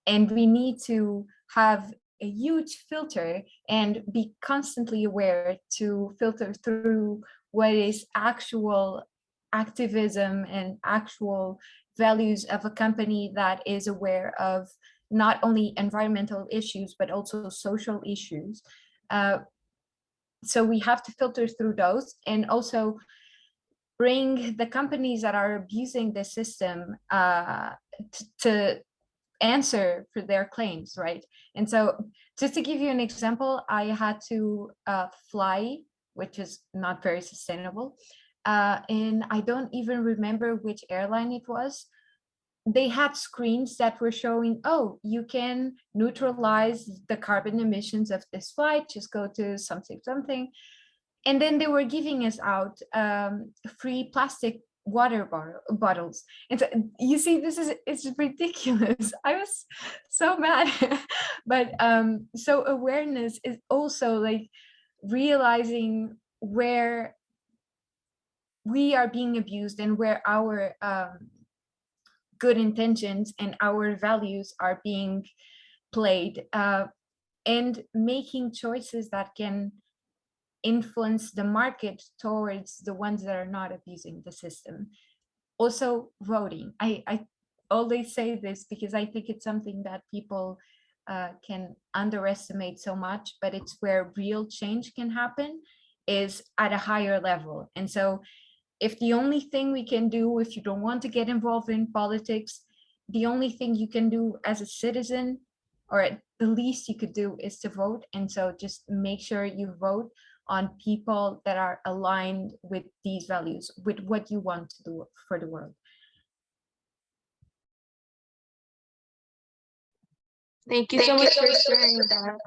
And we need to have a huge filter and be constantly aware to filter through what is actual activism and actual values of a company that is aware of not only environmental issues, but also social issues. So we have to filter through those. And also bring the companies that are abusing the system to answer for their claims, right? And so just to give you an example, I had to fly, which is not very sustainable. And I don't even remember which airline it was. They had screens that were showing, oh, you can neutralize the carbon emissions of this flight, just go to something, something. And then they were giving us out free plastic water bottles. And so you see, it's ridiculous. I was so mad. But so awareness is also like realizing where we are being abused and where our good intentions and our values are being played, and making choices that can influence the market towards the ones that are not abusing the system. Also voting. I always say this because I think it's something that people can underestimate so much, but it's where real change can happen, is at a higher level. And so if the only thing we can do, if you don't want to get involved in politics, the only thing you can do as a citizen, or at the least you could do, is to vote. And so just make sure you vote on people that are aligned with these values, with what you want to do for the world. Thank you so much for sharing that.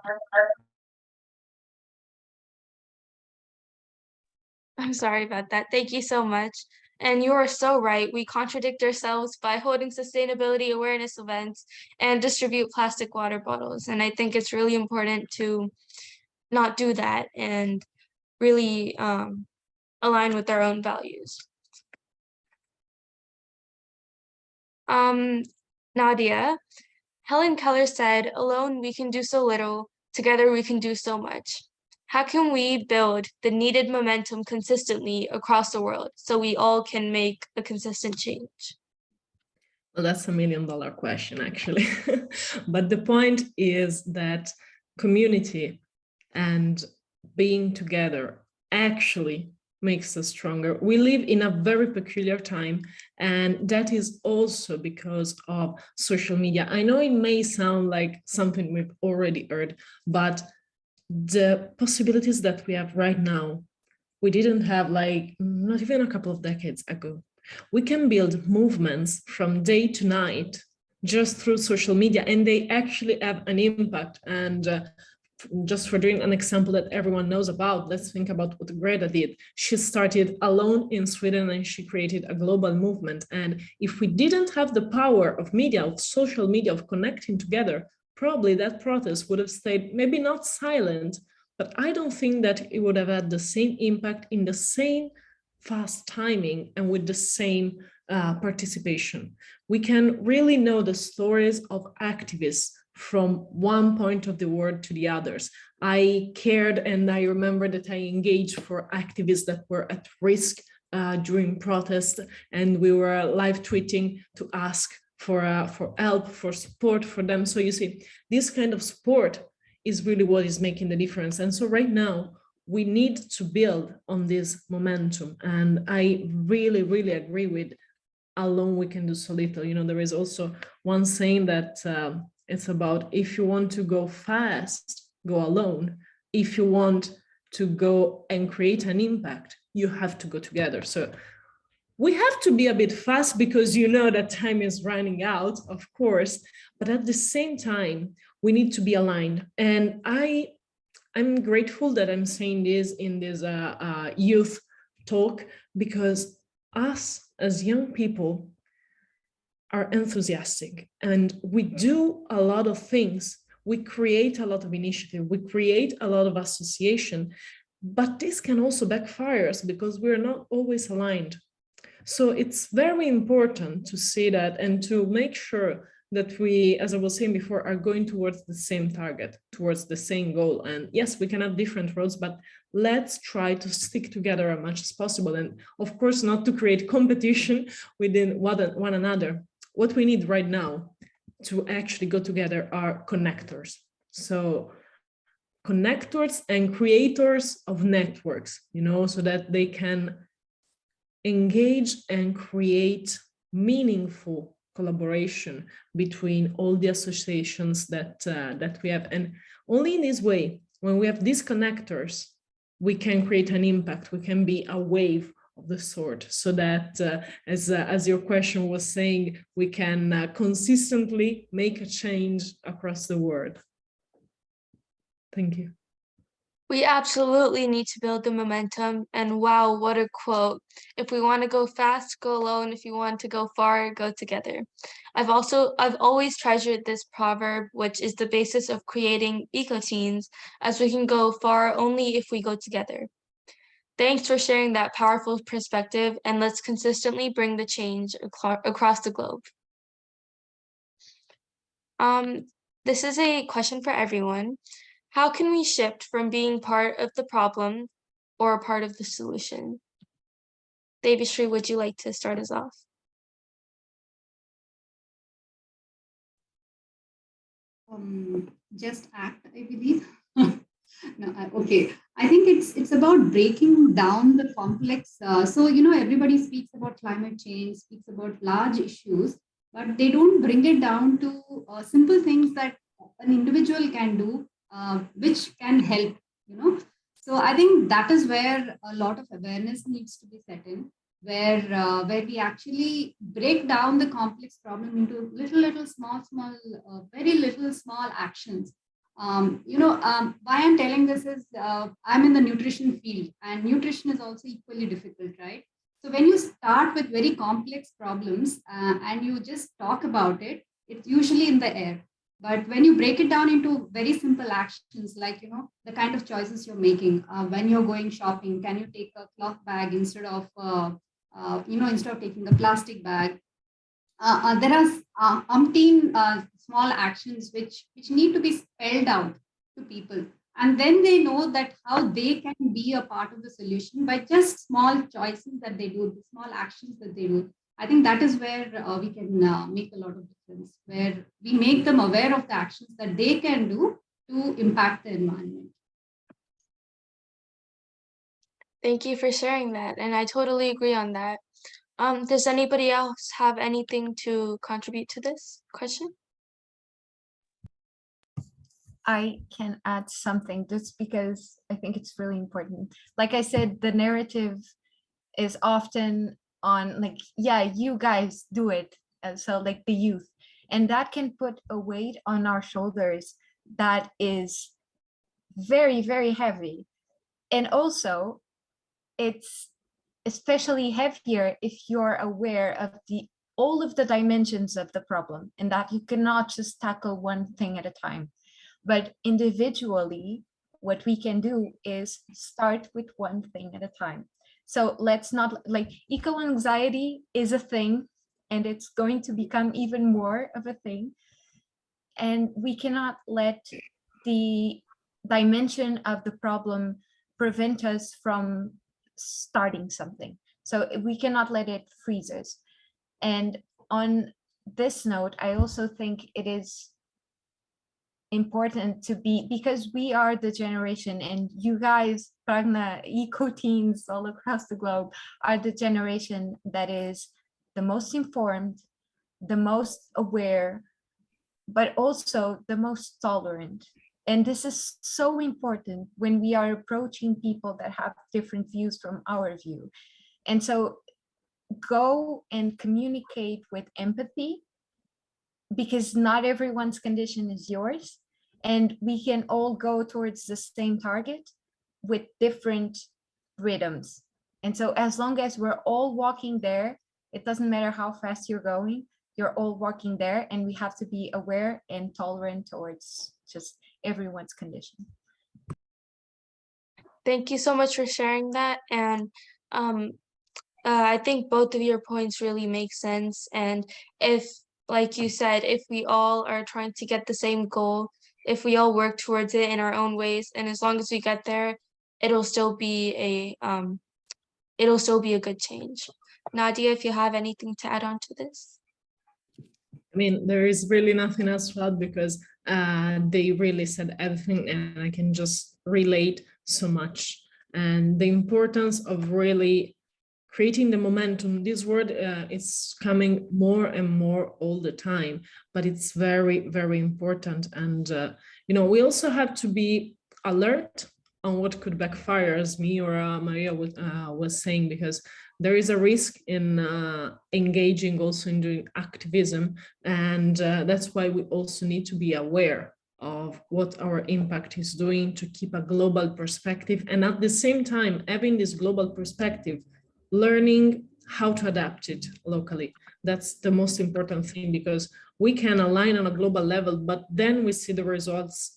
I'm sorry about that. Thank you so much. And you are so right. We contradict ourselves by holding sustainability awareness events and distribute plastic water bottles. And I think it's really important to not do that and really align with our own values. Nadia, Helen Keller said, "Alone we can do so little, together we can do so much." How can we build the needed momentum consistently across the world so we all can make a consistent change? Well, that's $1 million question, actually. But the point is that community and being together actually makes us stronger. We live in a very peculiar time, and that is also because of social media. I know it may sound like something we've already heard, but the possibilities that we have right now, we didn't have like not even a couple of decades ago. We can build movements from day to night just through social media, and they actually have an impact. And just for doing an example that everyone knows about, let's think about what Greta did. She started alone in Sweden and she created a global movement. And if we didn't have the power of media, of social media, of connecting together, probably that protest would have stayed maybe not silent, but I don't think that it would have had the same impact in the same fast timing and with the same participation. We can really know the stories of activists from one point of the world to the others. I cared and I remember that I engaged for activists that were at risk during protests, and we were live tweeting to ask for help, for support for them. So you see, this kind of support is really what is making the difference. And so right now, we need to build on this momentum. And I really, really agree with alone we can do so little. You know, there is also one saying that it's about, if you want to go fast, go alone. If you want to go and create an impact, you have to go together. So we have to be a bit fast because you know that time is running out, of course, but at the same time, we need to be aligned. And I'm grateful that I'm saying this in this youth talk, because us as young people are enthusiastic and we do a lot of things. We create a lot of initiative, we create a lot of association, but this can also backfire us because we're not always aligned. So it's very important to see that and to make sure that we, as I was saying before, are going towards the same target, towards the same goal. And yes, we can have different roads, but let's try to stick together as much as possible. And of course, not to create competition within one another. What we need right now to actually go together are connectors. So connectors and creators of networks, you know, so that they can engage and create meaningful collaboration between all the associations that we have. And only in this way, when we have these connectors, we can create an impact, we can be a wave of the sort, so that as your question was saying, we can consistently make a change across the world. Thank you. We absolutely need to build the momentum, and wow, what a quote. If we want to go fast, go alone. If you want to go far, go together. I've always treasured this proverb, which is the basis of creating EcoTeens, as we can go far only if we go together. Thanks for sharing that powerful perspective, and let's consistently bring the change across the globe. This is a question for everyone. How can we shift from being part of the problem or a part of the solution? Devashree, would you like to start us off? Just act, I believe. No, okay. I think it's about breaking down the complex. So, everybody speaks about climate change, speaks about large issues, but they don't bring it down to simple things that an individual can do, which can help, So I think that is where a lot of awareness needs to be set in, where we actually break down the complex problem into little, small, very little small actions. Why I'm telling this is I'm in the nutrition field, and nutrition is also equally difficult, right? So when you start with very complex problems and you just talk about it, it's usually in the air. But when you break it down into very simple actions, like, the kind of choices you're making when you're going shopping, can you take a cloth bag instead of, instead of taking a plastic bag? There are umpteen small actions which need to be spelled out to people. And then they know that how they can be a part of the solution by just small choices that they do, the small actions that they do. I think that is where we can make a lot of difference, where we make them aware of the actions that they can do to impact the environment. Thank you for sharing that, and I totally agree on that. Does anybody else have anything to contribute to this question? I can add something just because I think it's really important. Like I said, the narrative is often on like, yeah, you guys do it. So like the youth, and that can put a weight on our shoulders that is very, very heavy. And also it's especially heavier if you're aware of all of the dimensions of the problem, and that you cannot just tackle one thing at a time. But individually, what we can do is start with one thing at a time. So let's not, like, eco-anxiety is a thing, and it's going to become even more of a thing. And we cannot let the dimension of the problem prevent us from starting something. So we cannot let it freeze us. And on this note, I also think it is important to be, because we are the generation, and you guys, Pragna, EcoTeens all across the globe, are the generation that is the most informed, the most aware, but also the most tolerant. And this is so important when we are approaching people that have different views from our view. And so go and communicate with empathy, because not everyone's condition is yours, and we can all go towards the same target with different rhythms. And so as long as we're all walking there, it doesn't matter how fast you're going, you're all walking there, and we have to be aware and tolerant towards just everyone's condition. Thank you so much for sharing that. And I think both of your points really make sense. And if, like you said, if we all are trying to get the same goal, if we all work towards it in our own ways, and as long as we get there, it'll still be a good change. Nadia, if you have anything to add on to this. I mean, there is really nothing else to add, because they really said everything, and I can just relate so much. And the importance of really creating the momentum. This word is coming more and more all the time, but it's very, very important. And, we also have to be alert on what could backfire, as me or Maria was saying, because there is a risk in engaging also in doing activism. And that's why we also need to be aware of what our impact is doing, to keep a global perspective. And at the same time, having this global perspective, learning how to adapt it locally. That's the most important thing, because we can align on a global level, but then we see the results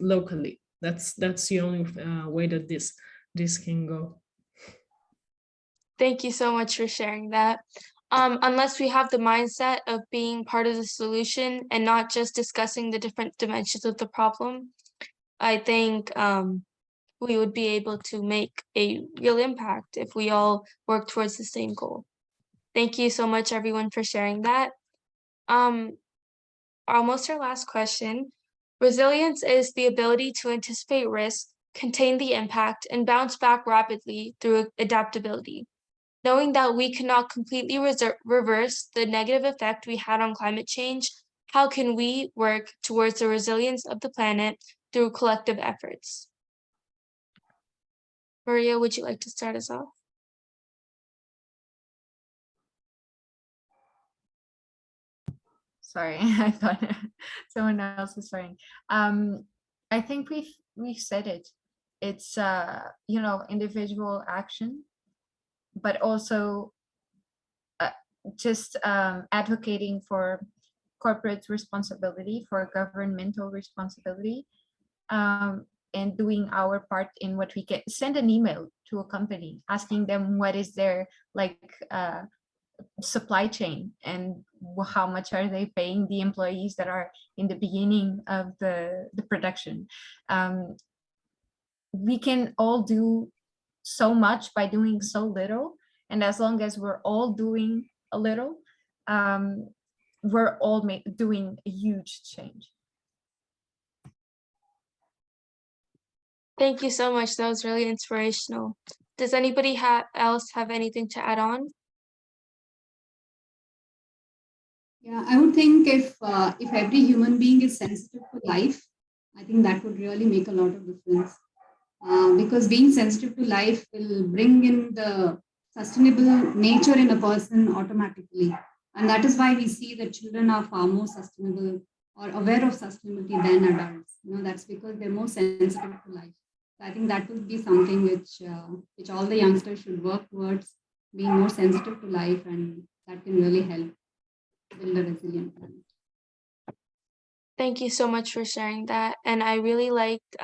locally. That's the only way that this can go. Thank you so much for sharing that. Unless we have the mindset of being part of the solution and not just discussing the different dimensions of the problem, I think we would be able to make a real impact if we all work towards the same goal. Thank you so much, everyone, for sharing that. Almost our last question. Resilience is the ability to anticipate risk, contain the impact, and bounce back rapidly through adaptability. Knowing that we cannot completely reverse the negative effect we had on climate change, how can we work towards the resilience of the planet through collective efforts? Maria, would you like to start us off? Sorry, I thought someone else was starting. I think we've said it. It's individual action, but also just advocating for corporate responsibility, for governmental responsibility, and doing our part in what we can. Send an email to a company asking them what is their supply chain and how much are they paying the employees that are in the beginning of the production. We can all do so much by doing so little, and as long as we're all doing a little, we're all doing a huge change. Thank you so much. That was really inspirational. Does anybody else have anything to add on? Yeah, I would think if every human being is sensitive to life, I think that would really make a lot of difference. Because being sensitive to life will bring in the sustainable nature in a person automatically. And that is why we see that children are far more sustainable or aware of sustainability than adults. That's because they're more sensitive to life. So I think that would be something which all the youngsters should work towards, being more sensitive to life, and that can really help build a resilient planet. Thank you so much for sharing that. And I really liked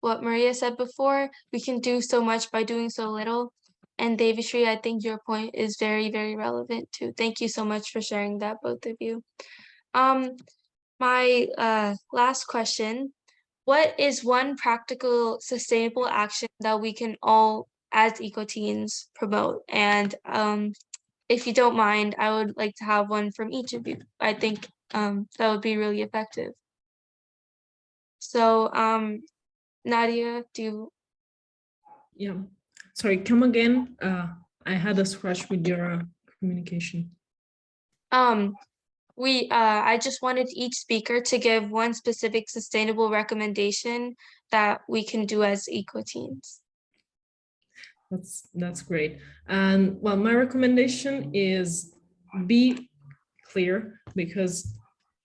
what Maria said before. We can do so much by doing so little. And Devashri, I think your point is very, very relevant too. Thank you so much for sharing that, both of you. My last question, what is one practical, sustainable action that we can all, as EcoTeens, promote? And if you don't mind, I would like to have one from each of you. I think that would be really effective. So, Nadia, do you? Yeah, sorry, come again. I had a scratch with your communication. I just wanted each speaker to give one specific sustainable recommendation that we can do as EcoTeens. That's great. And well, my recommendation is be clear, because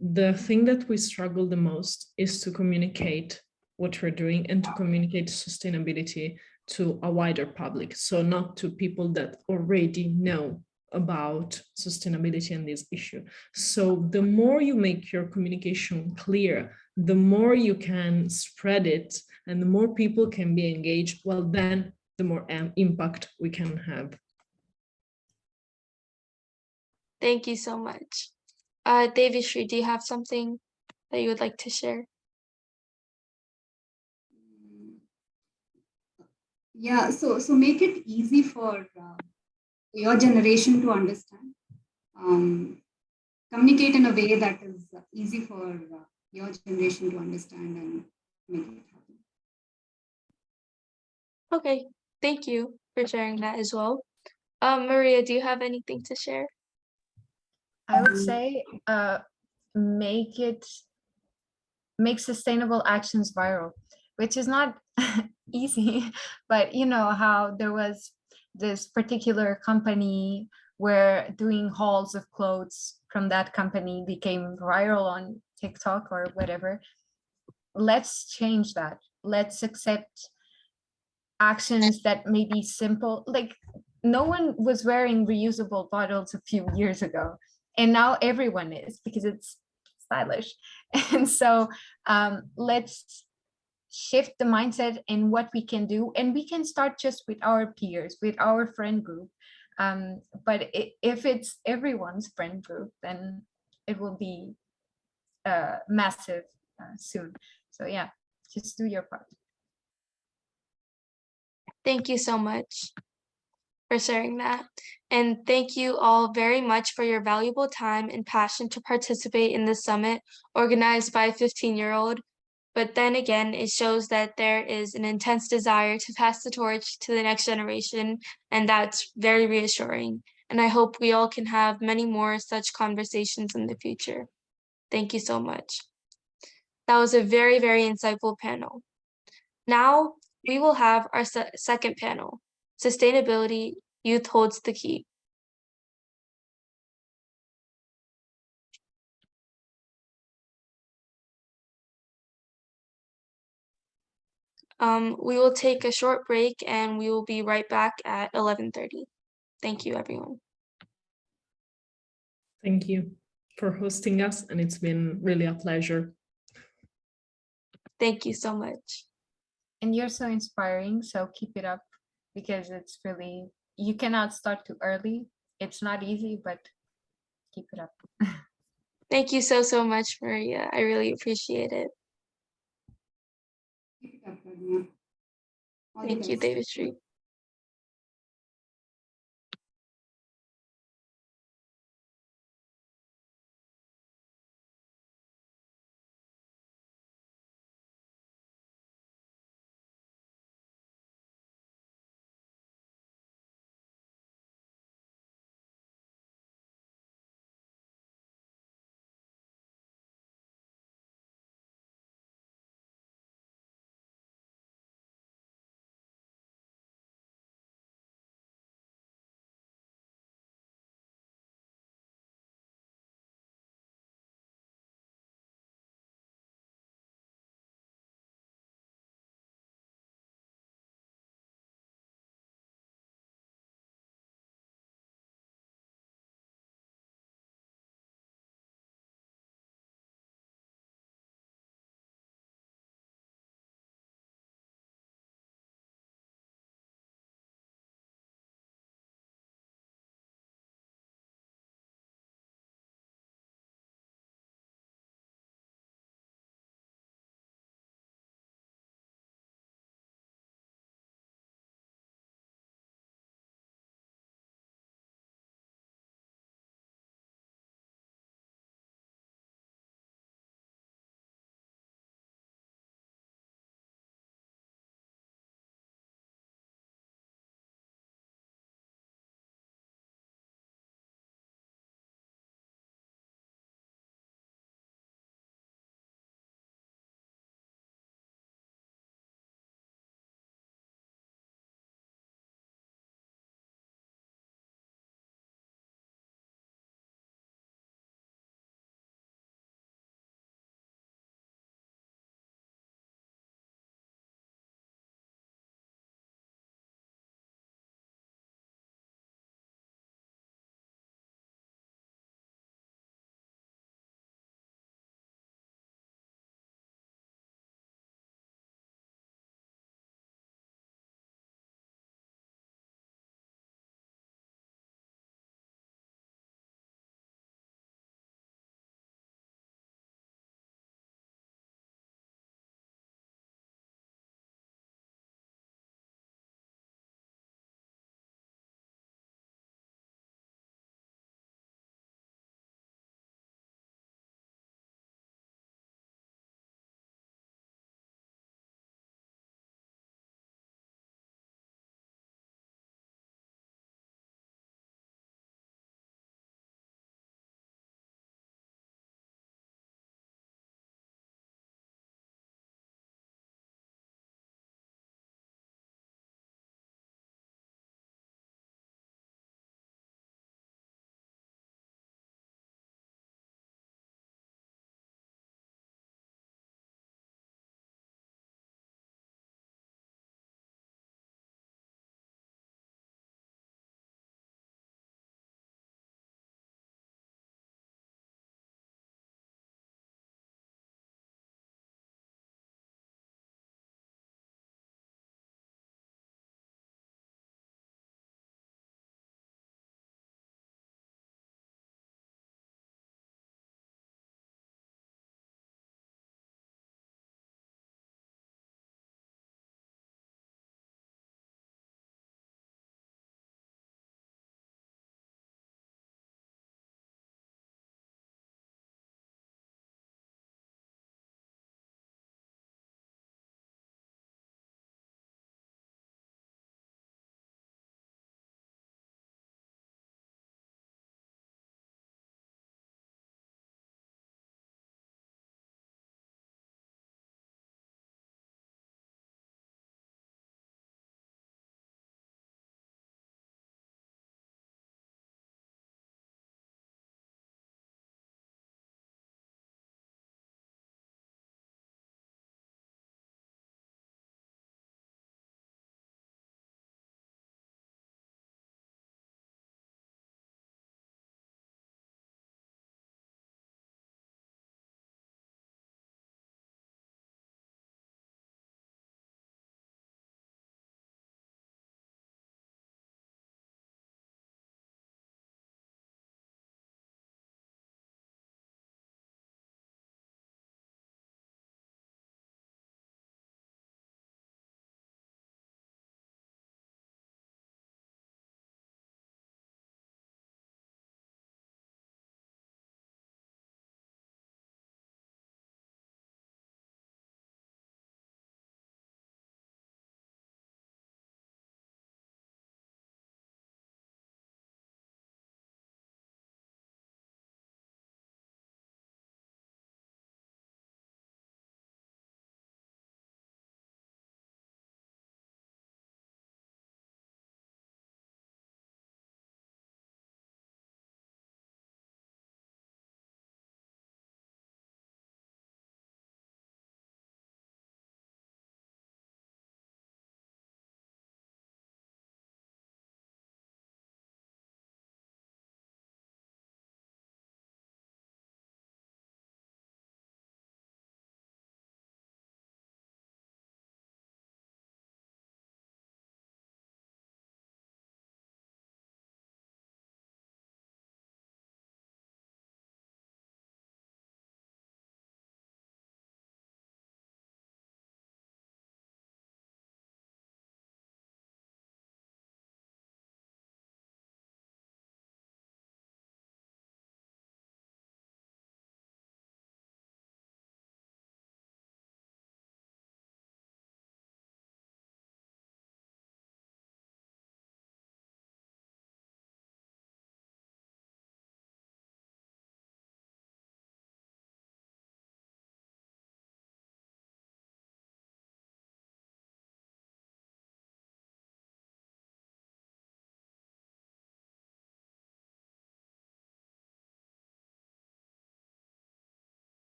the thing that we struggle the most is to communicate what we're doing and to communicate sustainability to a wider public. So not to people that already know about sustainability and this issue. So the more you make your communication clear, the more you can spread it and the more people can be engaged, well, then the more impact we can have. Thank you so much. Devashri, do you have something that you would like to share? Yeah, so make it easy for your generation to understand. Communicate in a way that is easy for your generation to understand and make it happen. Okay, thank you. for sharing that as well. Maria, do you have anything to share? I would say make sustainable actions viral, which is not easy, but you know how there was this particular company where doing hauls of clothes from that company became viral on TikTok or whatever. Let's change that. Let's accept actions that may be simple. Like, no one was wearing reusable bottles a few years ago, and now everyone is because it's stylish. And so let's shift the mindset in what we can do, and we can start just with our peers, with our friend group. But if it's everyone's friend group, then it will be massive soon. So yeah, just do your part. Thank you so much for sharing that. And thank you all very much for your valuable time and passion to participate in this summit organized by a 15-year-old. But then again, it shows that there is an intense desire to pass the torch to the next generation, and that's very reassuring. And I hope we all can have many more such conversations in the future. Thank you so much. That was a very, very insightful panel. Now we will have our second panel, Sustainability, Youth Holds the Key. We will take a short break and we will be right back at 11:30. Thank you, everyone. Thank you for hosting us, and it's been really a pleasure. Thank you so much. And you're so inspiring, so keep it up, because it's really, you cannot start too early. It's not easy, but keep it up. Thank you so much, Maria. I really appreciate it. Keep it up, Radhya. All the Thank you, best. David Street.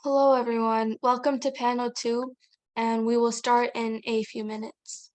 Hello, everyone. Welcome to panel 2, and we will start in a few minutes.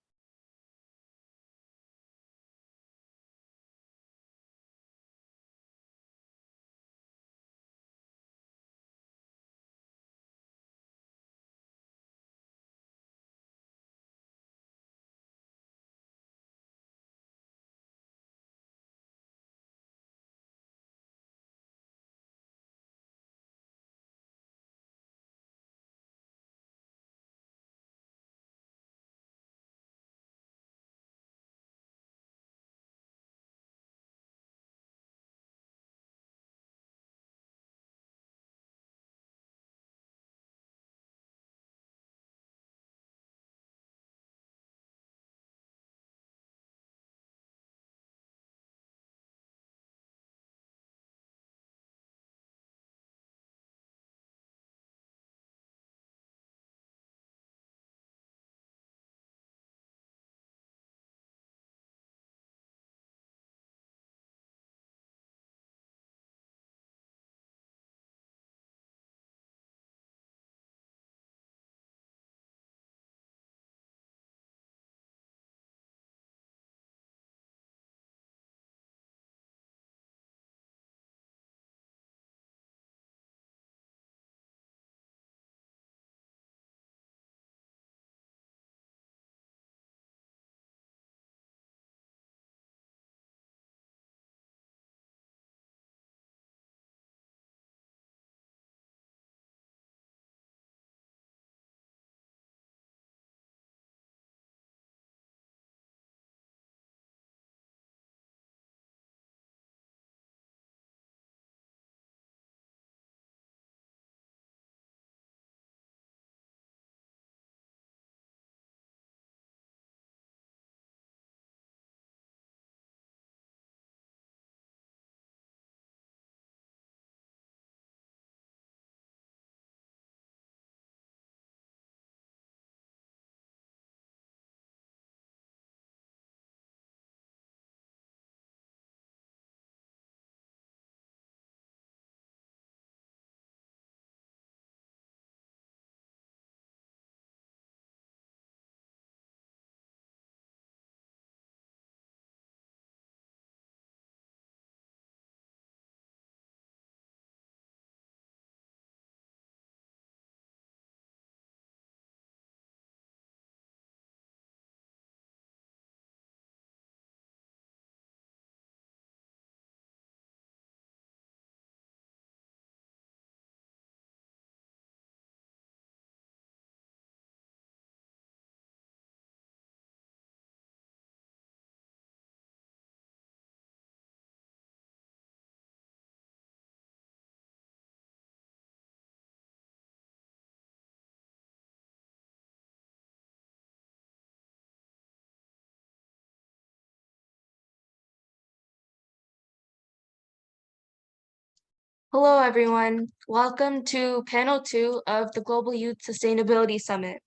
Hello, everyone. Welcome to panel 2 of the Global Youth Sustainability Summit.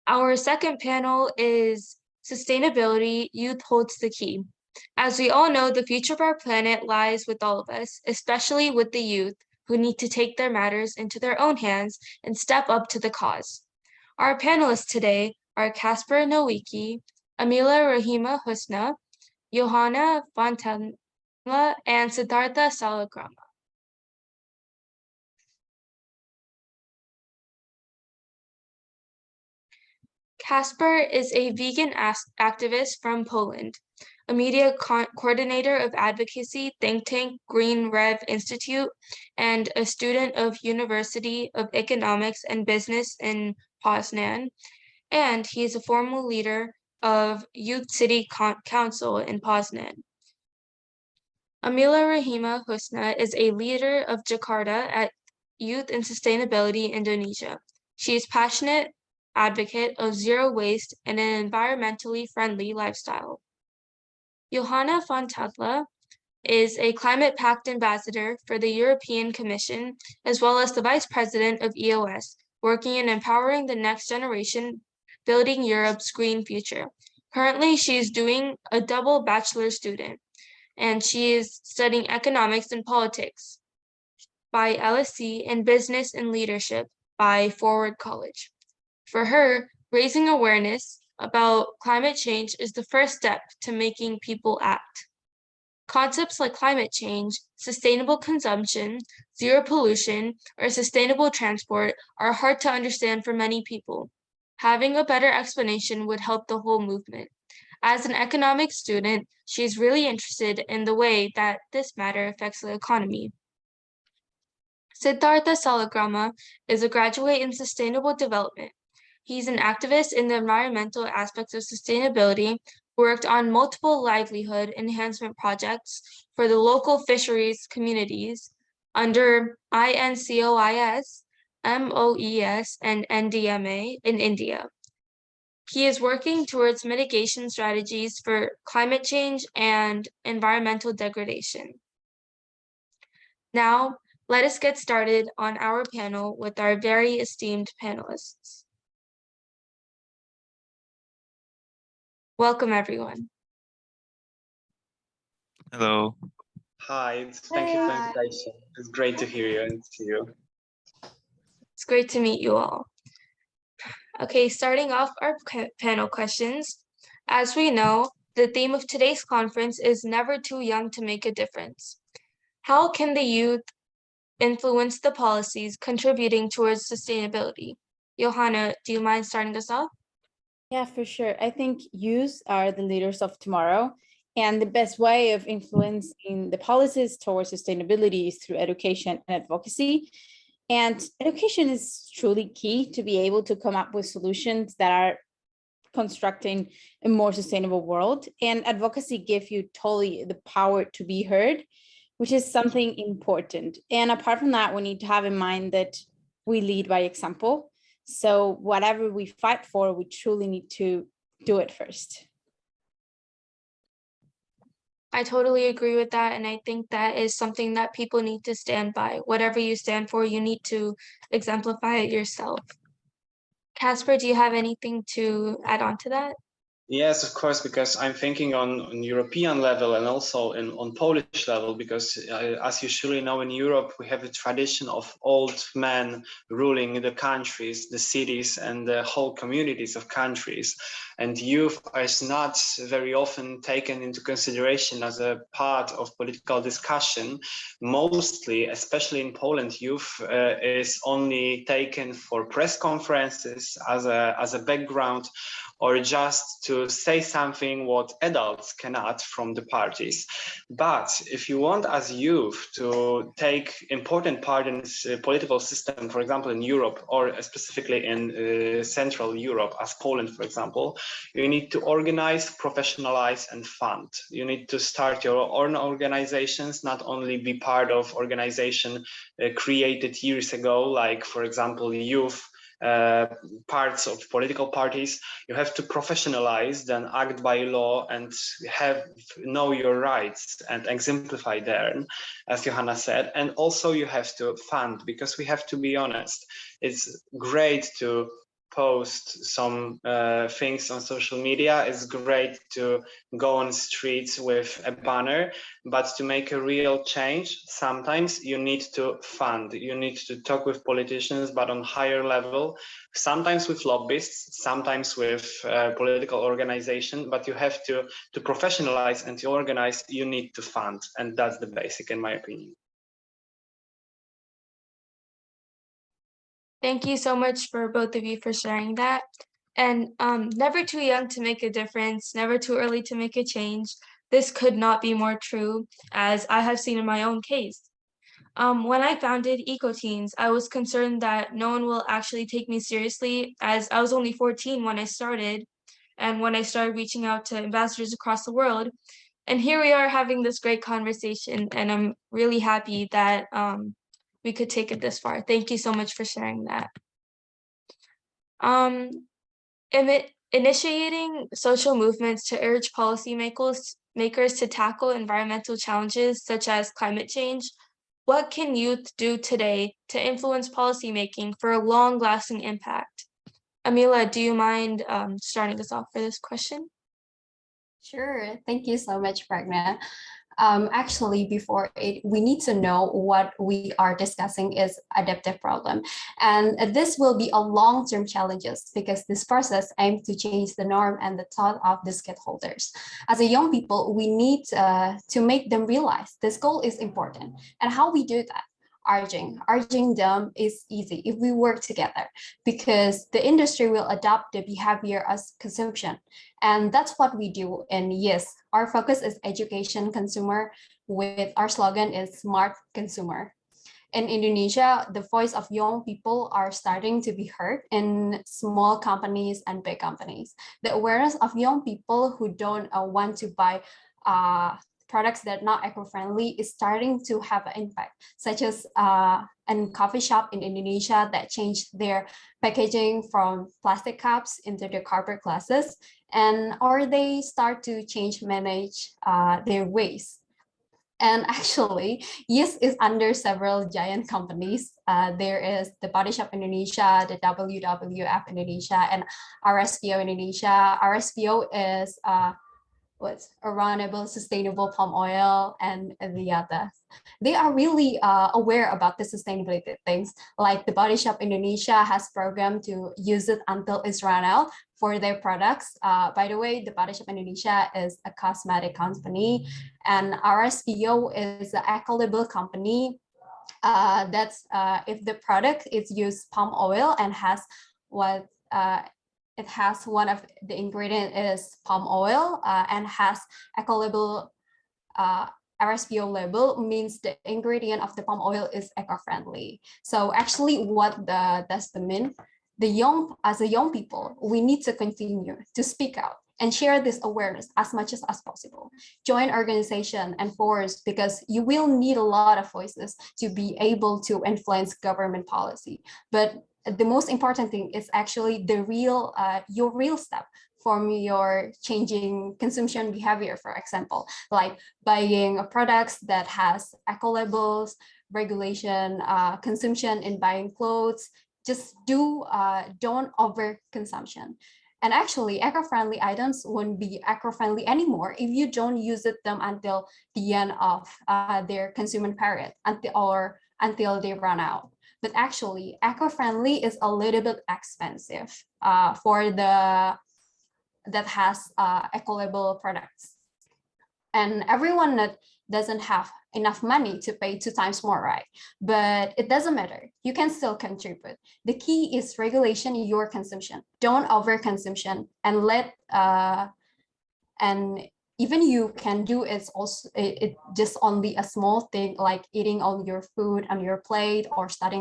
Our second panel is Sustainability, Youth Holds the Key. As we all know, the future of our planet lies with all of us, especially with the youth who need to take their matters into their own hands and step up to the cause. Our panelists today are Casper Nowicki, Amila Rahima Husna, Johanna Fontana, and Siddhartha Salagrama. Casper is a vegan activist from Poland, a media coordinator of advocacy think tank Green Rev Institute, and a student of University of Economics and Business in Poznan. And he is a former leader of Youth City Council in Poznan. Amila Rahima Husna is a leader of Jakarta at Youth and Sustainability Indonesia. She is passionate advocate of zero waste and an environmentally friendly lifestyle. Johanna Fontadla is a Climate Pact ambassador for the European Commission, as well as the Vice President of EOS, working in empowering the next generation, building Europe's green future. Currently, she is doing a double bachelor student, and she is studying economics and politics. by LSE and Business and Leadership by Forward College. For her, raising awareness about climate change is the first step to making people act. Concepts like climate change, sustainable consumption, zero pollution, or sustainable transport are hard to understand for many people. Having a better explanation would help the whole movement. As an economics student, she's really interested in the way that this matter affects the economy. Siddhartha Salagrama is a graduate in sustainable development. He's an activist in the environmental aspects of sustainability, worked on multiple livelihood enhancement projects for the local fisheries communities under INCOIS, MOES, and NDMA in India. He is working towards mitigation strategies for climate change and environmental degradation. Now, let us get started on our panel with our very esteemed panelists. Welcome, everyone. Hello. Hi, thank you for the invitation. It's great to hear you and see you. It's great to meet you all. Okay, starting off our panel questions. As we know, the theme of today's conference is never too young to make a difference. How can the youth influence the policies contributing towards sustainability? Johanna, do you mind starting us off? Yeah, for sure. I think youth are the leaders of tomorrow. And the best way of influencing the policies towards sustainability is through education and advocacy. And education is truly key to be able to come up with solutions that are constructing a more sustainable world. And advocacy gives you totally the power to be heard, which is something important. And apart from that, we need to have in mind that we lead by example. So whatever we fight for, we truly need to do it first. I totally agree with that. And I think that is something that people need to stand by. Whatever you stand for, you need to exemplify it yourself. Casper, do you have anything to add on to that? Yes, of course, because I'm thinking on European level and also on Polish level, because as you surely know, in Europe, we have a tradition of old men ruling the countries, the cities, and the whole communities of countries. And youth is not very often taken into consideration as a part of political discussion. Mostly, especially in Poland, youth is only taken for press conferences as a background, or just to say something what adults cannot from the parties. But if you want as youth to take important part in this political system, for example, in Europe, or specifically in Central Europe, as Poland, for example, you need to organize, professionalize, and fund. You need to start your own organizations, not only be part of organization created years ago, like, for example, youth parts of political parties. You have to professionalize, then act by law, and know your rights and exemplify there, as Johanna said. And also you have to fund, because we have to be honest. It's great to post some things on social media. It's great to go on streets with a banner, but to make a real change, sometimes you need to fund. You need to talk with politicians, but on higher level, sometimes with lobbyists, sometimes with political organization, but you have to professionalize and to organize, you need to fund. And that's the basic, in my opinion. Thank you so much for both of you for sharing that. And never too young to make a difference, never too early to make a change. This could not be more true, as I have seen in my own case. When I founded EcoTeens, I was concerned that no one will actually take me seriously, as I was only 14 when I started, and when I started reaching out to ambassadors across the world. And here we are having this great conversation, and I'm really happy that we could take it this far. Thank you so much for sharing that. Initiating social movements to urge policymakers to tackle environmental challenges such as climate change. What can youth do today to influence policymaking for a long-lasting impact? Amila, do you mind starting us off for this question? Sure. Thank you so much, Pragna. Actually, before it, we need to know what we are discussing is adaptive problem. And this will be a long-term challenges because this process aims to change the norm and the thought of the stakeholders. As a young people, we need to make them realize this goal is important. And how we do that? Urging them is easy if we work together, because the industry will adopt the behavior as consumption. And that's what we do. And yes, our focus is education consumer, with our slogan is smart consumer. In Indonesia, the voice of young people are starting to be heard in small companies and big companies. The awareness of young people who don't want to buy products that are not eco-friendly is starting to have an impact, such as a coffee shop in Indonesia that changed their packaging from plastic cups into the cardboard glasses, and or they start to manage their waste. And actually, yes is under several giant companies. There is the Body Shop Indonesia, the WWF Indonesia, and RSPO Indonesia. RSPO is what's renewable sustainable palm oil, and the others. They are really aware about the sustainability things. Like the Body Shop Indonesia has program to use it until it's run out for their products. By the way, the Body Shop Indonesia is a cosmetic company, and RSPO is an eco-label company. That's if the product is used palm oil and has what it has one of the ingredient is palm oil and has eco-label RSPO label, means the ingredient of the palm oil is eco-friendly. So actually what does the mean? As a young people, we need to continue to speak out and share this awareness as much as possible. Join organization and force, because you will need a lot of voices to be able to influence government policy. But the most important thing is actually the your real step from your changing consumption behavior, for example, like buying products that has eco labels, regulation, consumption in buying clothes. Just don't over consumption. And actually, eco-friendly items won't be eco-friendly anymore if you don't use them until the end of their consumer period, until they run out. But actually, eco-friendly is a little bit expensive for that has eco-label products. And everyone that doesn't have enough money to pay 2 times more, right? But it doesn't matter. You can still contribute. The key is regulation your consumption. Don't overconsumption, and and even you can do it's also it just only a small thing, like eating all your food on your plate, or stop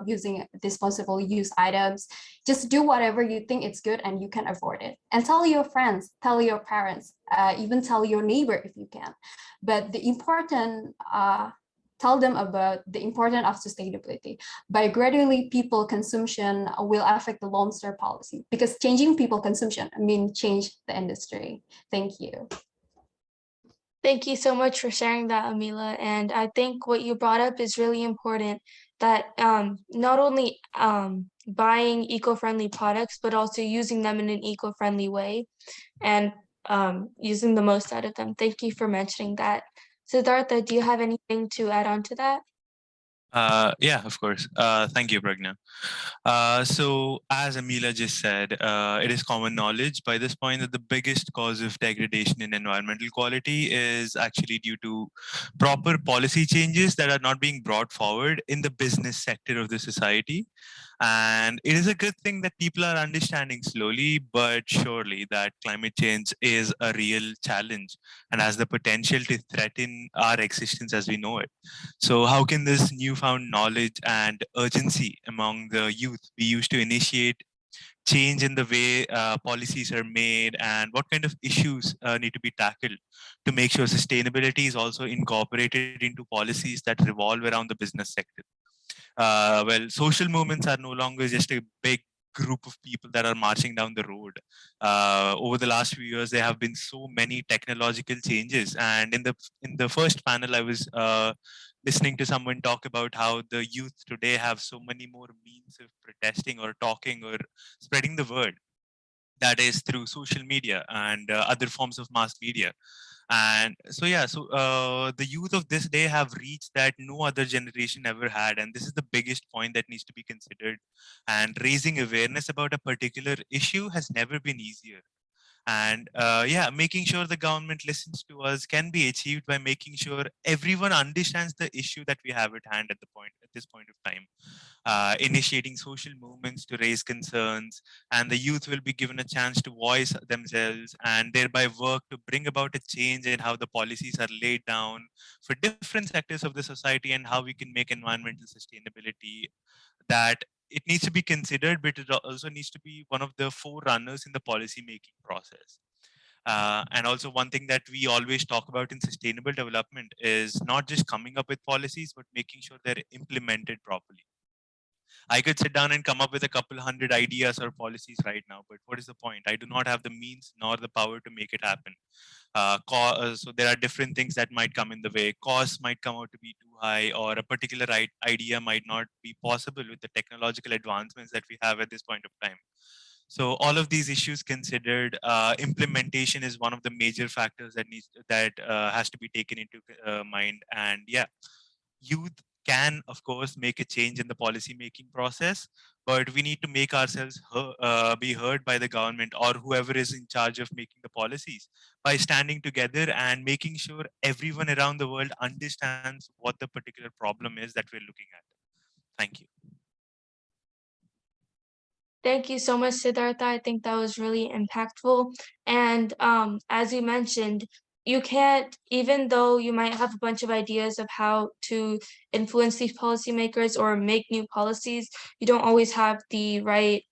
using disposable use items. Just do whatever you think it's good and you can afford it, and tell your friends, tell your parents, even tell your neighbor if you can. But the important tell them about the importance of sustainability. By gradually people consumption will affect the long-term policy, because changing people consumption means change the industry. Thank you. Thank you so much for sharing that, Amila. And I think what you brought up is really important, that not only buying eco-friendly products, but also using them in an eco-friendly way and using the most out of them. Thank you for mentioning that. Siddhartha, do you have anything to add on to that? Yeah, of course. Thank you, Pragna. So as Amila just said, it is common knowledge by this point that the biggest cause of degradation in environmental quality is actually due to proper policy changes that are not being brought forward in the business sector of the society. And it is a good thing that people are understanding slowly but surely that climate change is a real challenge and has the potential to threaten our existence as we know it. So how can this newfound knowledge and urgency among the youth be used to initiate change in the way policies are made, and what kind of issues need to be tackled to make sure sustainability is also incorporated into policies that revolve around the business sector? Well, social movements are no longer just a big group of people that are marching down the road. Over the last few years, there have been so many technological changes, and in the first panel, I was listening to someone talk about how the youth today have so many more means of protesting or talking or spreading the word. That is through social media and other forms of mass media. And so, yeah, so the youth of this day have reached that no other generation ever had. And this is the biggest point that needs to be considered. And raising awareness about a particular issue has never been easier. And yeah, making sure the government listens to us can be achieved by making sure everyone understands the issue that we have at hand at this point of time. Initiating social movements to raise concerns, and the youth will be given a chance to voice themselves and thereby work to bring about a change in how the policies are laid down for different sectors of the society, and how we can make environmental sustainability that it needs to be considered, but it also needs to be one of the forerunners in the policy making process. And also, one thing that we always talk about in sustainable development is not just coming up with policies, but making sure they're implemented properly. I could sit down and come up with a couple hundred ideas or policies right now, but what is the point? I do not have the means nor the power to make it happen. So there are different things that might come in the way. Costs might come out to be too high, or a particular idea might not be possible with the technological advancements that we have at this point of time. So all of these issues considered, implementation is one of the major factors that has to be taken into mind. And yeah, youth can, of course, make a change in the policy making process, but we need to make ourselves be heard by the government or whoever is in charge of making the policies by standing together and making sure everyone around the world understands what the particular problem is that we're looking at. Thank you. Thank you so much, Siddhartha. I think that was really impactful. And as you mentioned, you can't, even though you might have a bunch of ideas of how to influence these policymakers or make new policies, you don't always have the right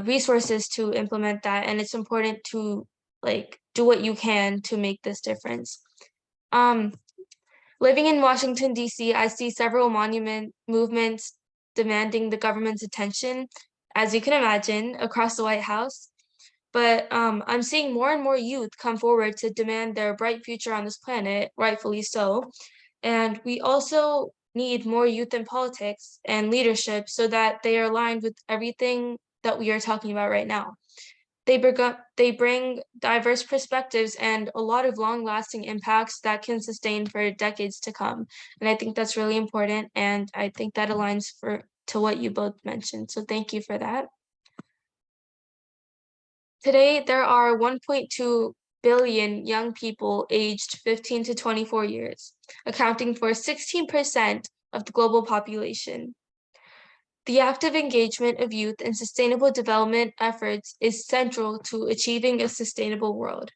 resources to implement that. And it's important to do what you can to make this difference. Living in Washington, D.C., I see several monument movements demanding the government's attention, as you can imagine, across the White House. But I'm seeing more and more youth come forward to demand their bright future on this planet, rightfully so. And we also need more youth in politics and leadership so that they are aligned with everything that we are talking about right now. They bring diverse perspectives and a lot of long-lasting impacts that can sustain for decades to come. And I think that's really important, and I think that aligns to what you both mentioned. So thank you for that. Today, there are 1.2 billion young people aged 15 to 24 years, accounting for 16% of the global population. The active engagement of youth in sustainable development efforts is central to achieving a sustainable world.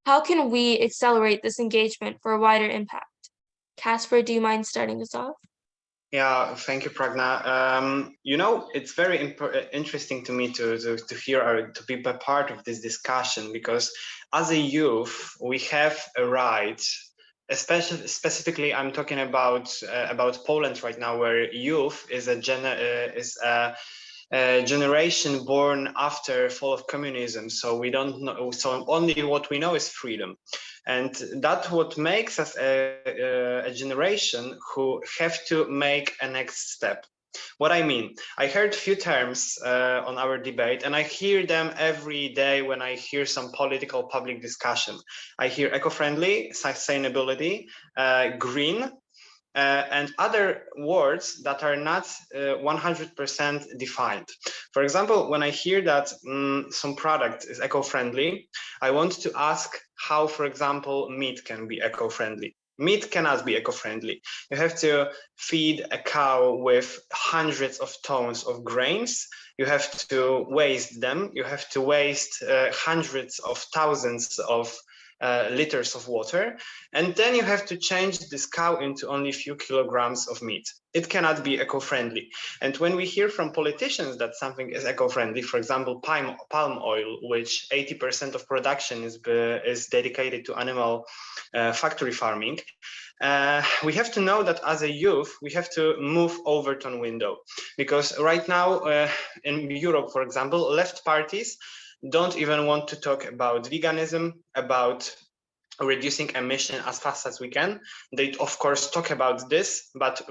How can we accelerate this engagement for a wider impact? Casper, do you mind starting us off? Yeah, thank you, Pragna. It's very interesting to me to hear or to be a part of this discussion, because as a youth, we have a right. Specifically, I'm talking about Poland right now, where youth is a generation born after fall of communism. So we don't know. So only what we know is freedom, and that's what makes us a generation who have to make a next step. What I mean, I heard a few terms on our debate, and I hear them every day when I hear some political public discussion. I hear eco-friendly, sustainability, green, and other words that are not 100% defined. For example, when I hear that some product is eco-friendly, I want to ask how, for example, meat can be eco-friendly. Meat cannot be eco-friendly. You have to feed a cow with hundreds of tons of grains. You have to waste them. You have to waste hundreds of thousands of liters of water, and then you have to change this cow into only a few kilograms of meat. It cannot be eco-friendly. And when we hear from politicians that something is eco-friendly, for example, palm oil, which 80% of production is dedicated to animal factory farming, we have to know that as a youth, we have to move Overton window, because right now in Europe, for example, left parties don't even want to talk about veganism, about reducing emission as fast as we can. They of course talk about this, but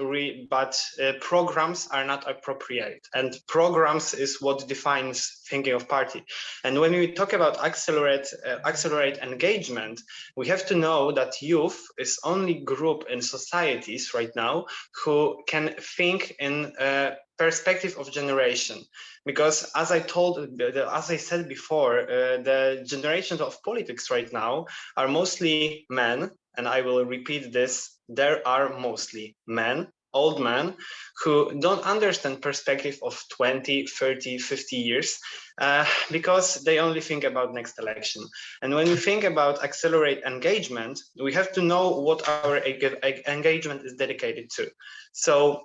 programs are not appropriate, and programs is what defines thinking of party. And when we talk about accelerate engagement, we have to know that youth is only group in societies right now who can think in perspective of generation, because as I said before, the generations of politics right now are mostly men, and I will repeat this, there are mostly men, old men, who don't understand perspective of 20, 30, 50 years, because they only think about next election. And when we think about accelerate engagement, we have to know what our engagement is dedicated to. So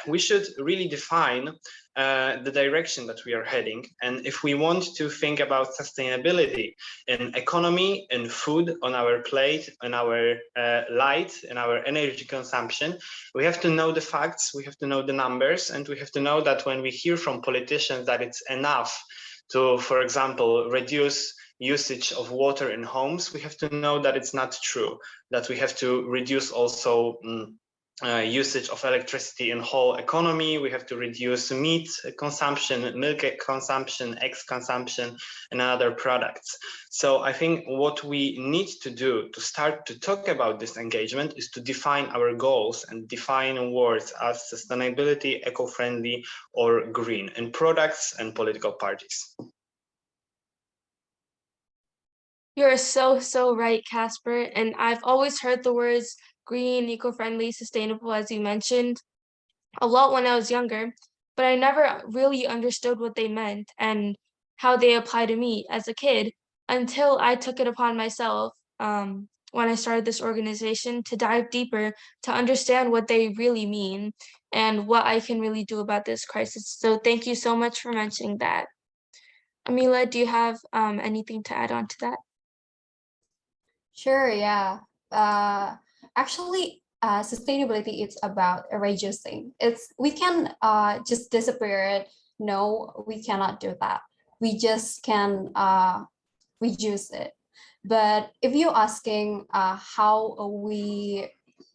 we should really define the direction that we are heading. And if we want to think about sustainability in economy, in food on our plate, in our light, in our energy consumption, we have to know the facts, we have to know the numbers, and we have to know that when we hear from politicians that it's enough to, for example, reduce usage of water in homes, we have to know that it's not true, that we have to reduce also usage of electricity in whole economy. We have to reduce meat consumption, milk consumption, eggs consumption, and other products. So I think what we need to do to start to talk about this engagement is to define our goals and define words as sustainability, eco-friendly, or green in products and political parties. You're so right, Casper. And I've always heard the words green, eco-friendly, sustainable, as you mentioned, a lot when I was younger, but I never really understood what they meant and how they apply to me as a kid until I took it upon myself when I started this organization to dive deeper to understand what they really mean and what I can really do about this crisis. So thank you so much for mentioning that. Amila, do you have anything to add on to that? Sure, yeah. Actually, sustainability is about reducing. We can just disappear it. No, we cannot do that. We just can reduce it. But if you're asking how we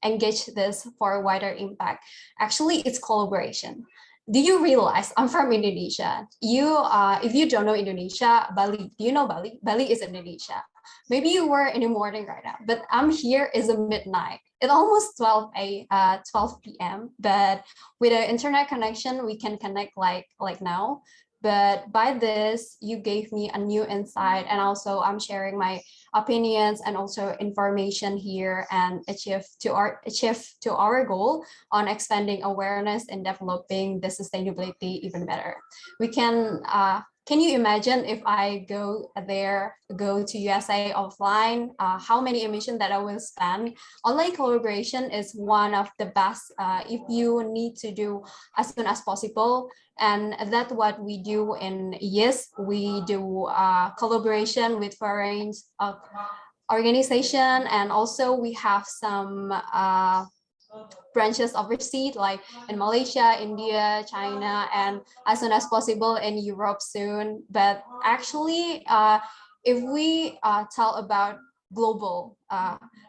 engage this for a wider impact, actually it's collaboration. Do you realize I'm from Indonesia? If you don't know Indonesia, Bali, do you know Bali? Bali is Indonesia. Maybe you were in the morning right now, but I'm here is a midnight. It's almost 12 p.m. But with an internet connection, we can connect like now. But by this, you gave me a new insight, and also I'm sharing my opinions and also information here and achieve to our goal on expanding awareness and developing the sustainability even better. We can you imagine if I go to USA offline, how many emissions that I will spend? Online collaboration is one of the best if you need to do as soon as possible. And that's what we do in YES. We do collaboration with foreign organization, and also we have some branches overseas, like in Malaysia, India, China, and as soon as possible in Europe soon. But actually, if we tell about global,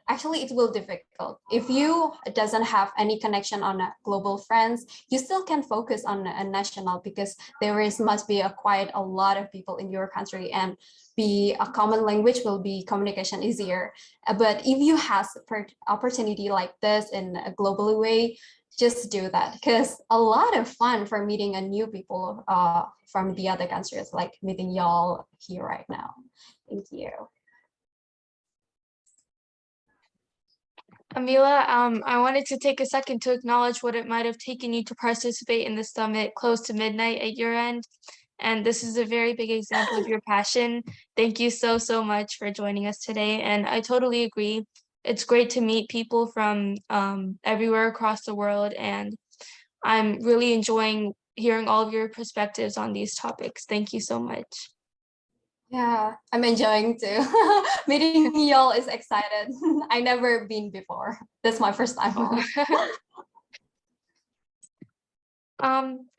actually it will difficult. If you doesn't have any connection on global friends, you still can focus on a national, because must be quite a lot of people in your country, and be a common language will be communication easier. But if you have opportunity like this in a global way, just do that, because a lot of fun for meeting a new people from the other countries, like meeting y'all here right now. Thank you. Amila, I wanted to take a second to acknowledge what it might have taken you to participate in the summit close to midnight at your end. And this is a very big example of your passion. Thank you so much for joining us today. And I totally agree. It's great to meet people from everywhere across the world. And I'm really enjoying hearing all of your perspectives on these topics. Thank you so much. Yeah, I'm enjoying too. Meeting y'all is excited. I never been before. That's my first time.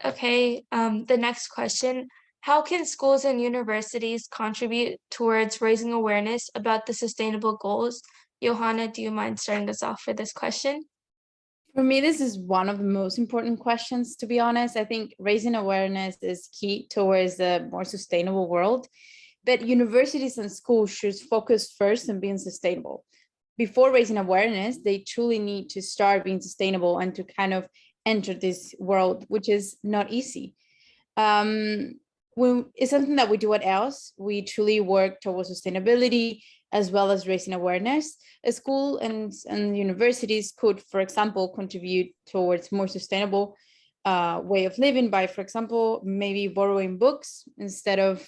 Okay, the next question. How can schools and universities contribute towards raising awareness about the sustainable goals? Johanna, do you mind starting us off for this question? For me, this is one of the most important questions, to be honest. I think raising awareness is key towards a more sustainable world, but universities and schools should focus first on being sustainable. Before raising awareness, they truly need to start being sustainable and to kind of enter this world, which is not easy. It's something that we do at ELSE. We truly work towards sustainability as well as raising awareness. A school and universities could, for example, contribute towards more sustainable way of living by, for example, maybe borrowing books instead of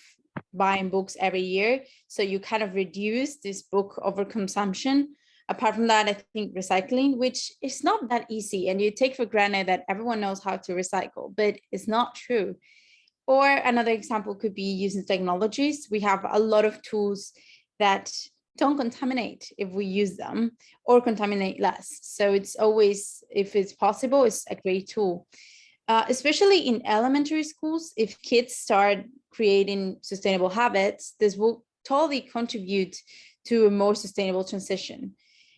buying books every year. So you kind of reduce this book overconsumption. Apart from that, I think recycling, which is not that easy, and you take for granted that everyone knows how to recycle, but it's not true. Or another example could be using technologies. We have a lot of tools that don't contaminate if we use them, or contaminate less. So it's always, if it's possible, it's a great tool. Especially in elementary schools, if kids start creating sustainable habits, this will totally contribute to a more sustainable transition.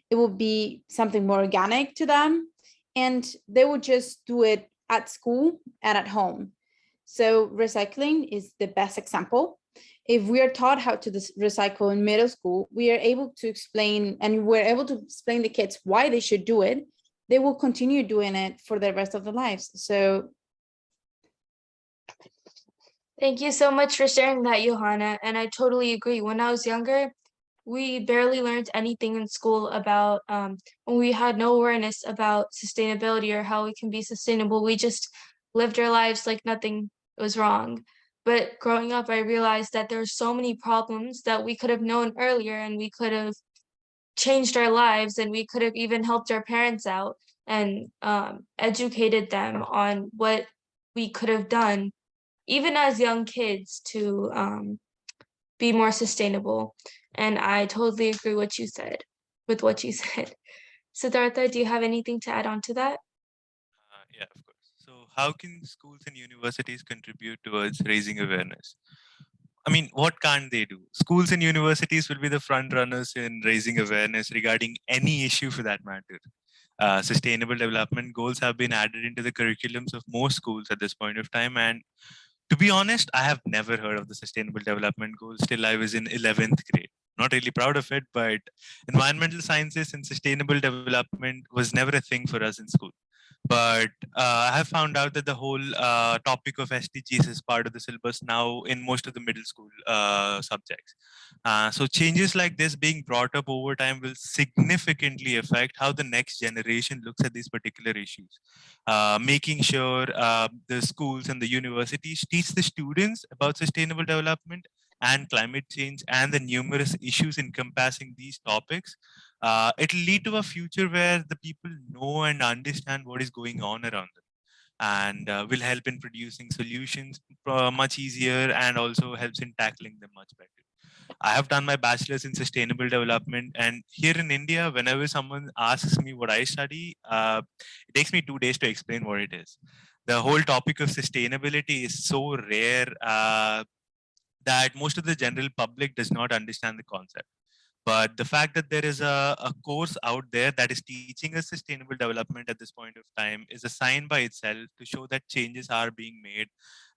It will be something more organic to them, and they will just do it at school and at home. So recycling is the best example. If we are taught how to recycle in middle school, we are able to explain, and we're able to explain the kids why they should do it. They will continue doing it for the rest of their lives. So thank you so much for sharing that, Johanna. And I totally agree. When I was younger, we barely learned anything in school about when we had no awareness about sustainability or how we can be sustainable. We just lived our lives like nothing was wrong. But growing up, I realized that there were so many problems that we could have known earlier, and we could have changed our lives, and we could have even helped our parents out and educated them on what we could have done, even as young kids, to be more sustainable. And I totally agree with what you said. Siddhartha, do you have anything to add on to that? Yeah, of course. So, how can schools and universities contribute towards raising awareness? I mean, what can't they do? Schools and universities will be the front runners in raising awareness regarding any issue for that matter. Sustainable development goals have been added into the curriculums of most schools at this point of time. And to be honest, I have never heard of the sustainable development goals till I was in 11th grade. Not really proud of it, but environmental sciences and sustainable development was never a thing for us in school. But I have found out that the whole topic of SDGs is part of the syllabus now in most of the middle school subjects. So changes like this being brought up over time will significantly affect how the next generation looks at these particular issues. Making sure the schools and the universities teach the students about sustainable development and climate change and the numerous issues encompassing these topics, it'll lead to a future where the people know and understand what is going on around them, and will help in producing solutions much easier, and also helps in tackling them much better. I have done my bachelor's in sustainable development, and here in India, whenever someone asks me what I study, it takes me 2 days to explain what it is. The whole topic of sustainability is so rare that most of the general public does not understand the concept. But the fact that there is a course out there that is teaching us sustainable development at this point of time is a sign by itself to show that changes are being made.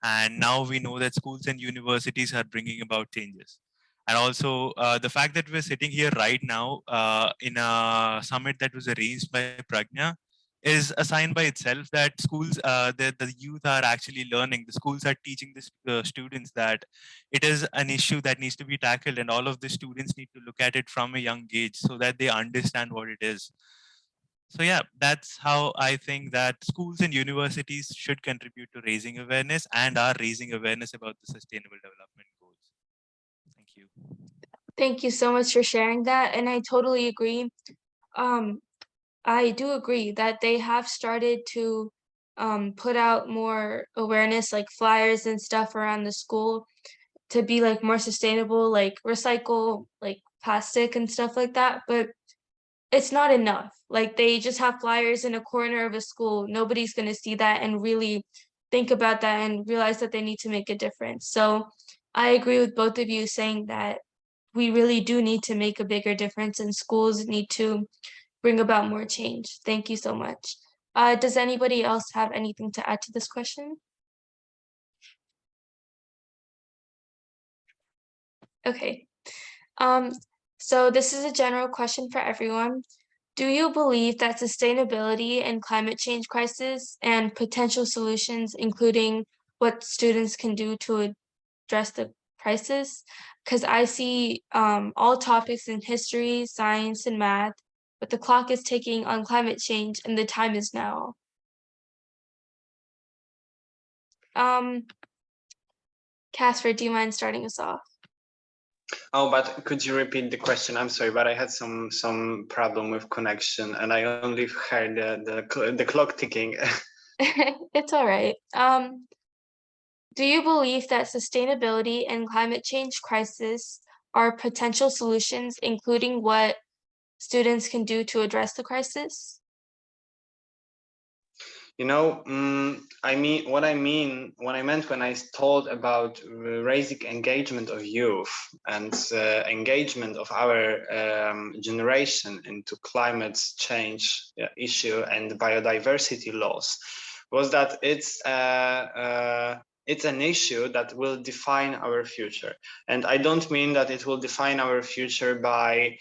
And now we know that schools and universities are bringing about changes. And also the fact that we're sitting here right now in a summit that was arranged by Pragna is a sign by itself that schools, the youth are actually learning. The schools are teaching the students that it is an issue that needs to be tackled, and all of the students need to look at it from a young age so that they understand what it is. So yeah, that's how I think that schools and universities should contribute to raising awareness and are raising awareness about the sustainable development goals. Thank you. Thank you so much for sharing that. And I totally agree. I do agree that they have started to put out more awareness, like flyers and stuff around the school, to be like more sustainable, like recycle like plastic and stuff like that. But it's not enough. Like they just have flyers in a corner of a school. Nobody's going to see that and really think about that and realize that they need to make a difference. So I agree with both of you saying that we really do need to make a bigger difference and schools need to bring about more change. Thank you so much. Does anybody else have anything to add to this question? Okay. So this is a general question for everyone. Do you believe that sustainability and climate change crisis and potential solutions, including what students can do to address the crisis? Because I see all topics in history, science, and math, but the clock is ticking on climate change and the time is now. Casper, do you mind starting us off? Oh, but could you repeat the question? I'm sorry, but I had some problem with connection, and I only heard the clock ticking. It's all right. Do you believe that sustainability and climate change crisis are potential solutions, including what students can do to address the crisis? You know, I mean, what I meant when I told about raising engagement of youth and engagement of our generation into climate change issue and biodiversity loss, was that it's an issue that will define our future. And I don't mean that it will define our future by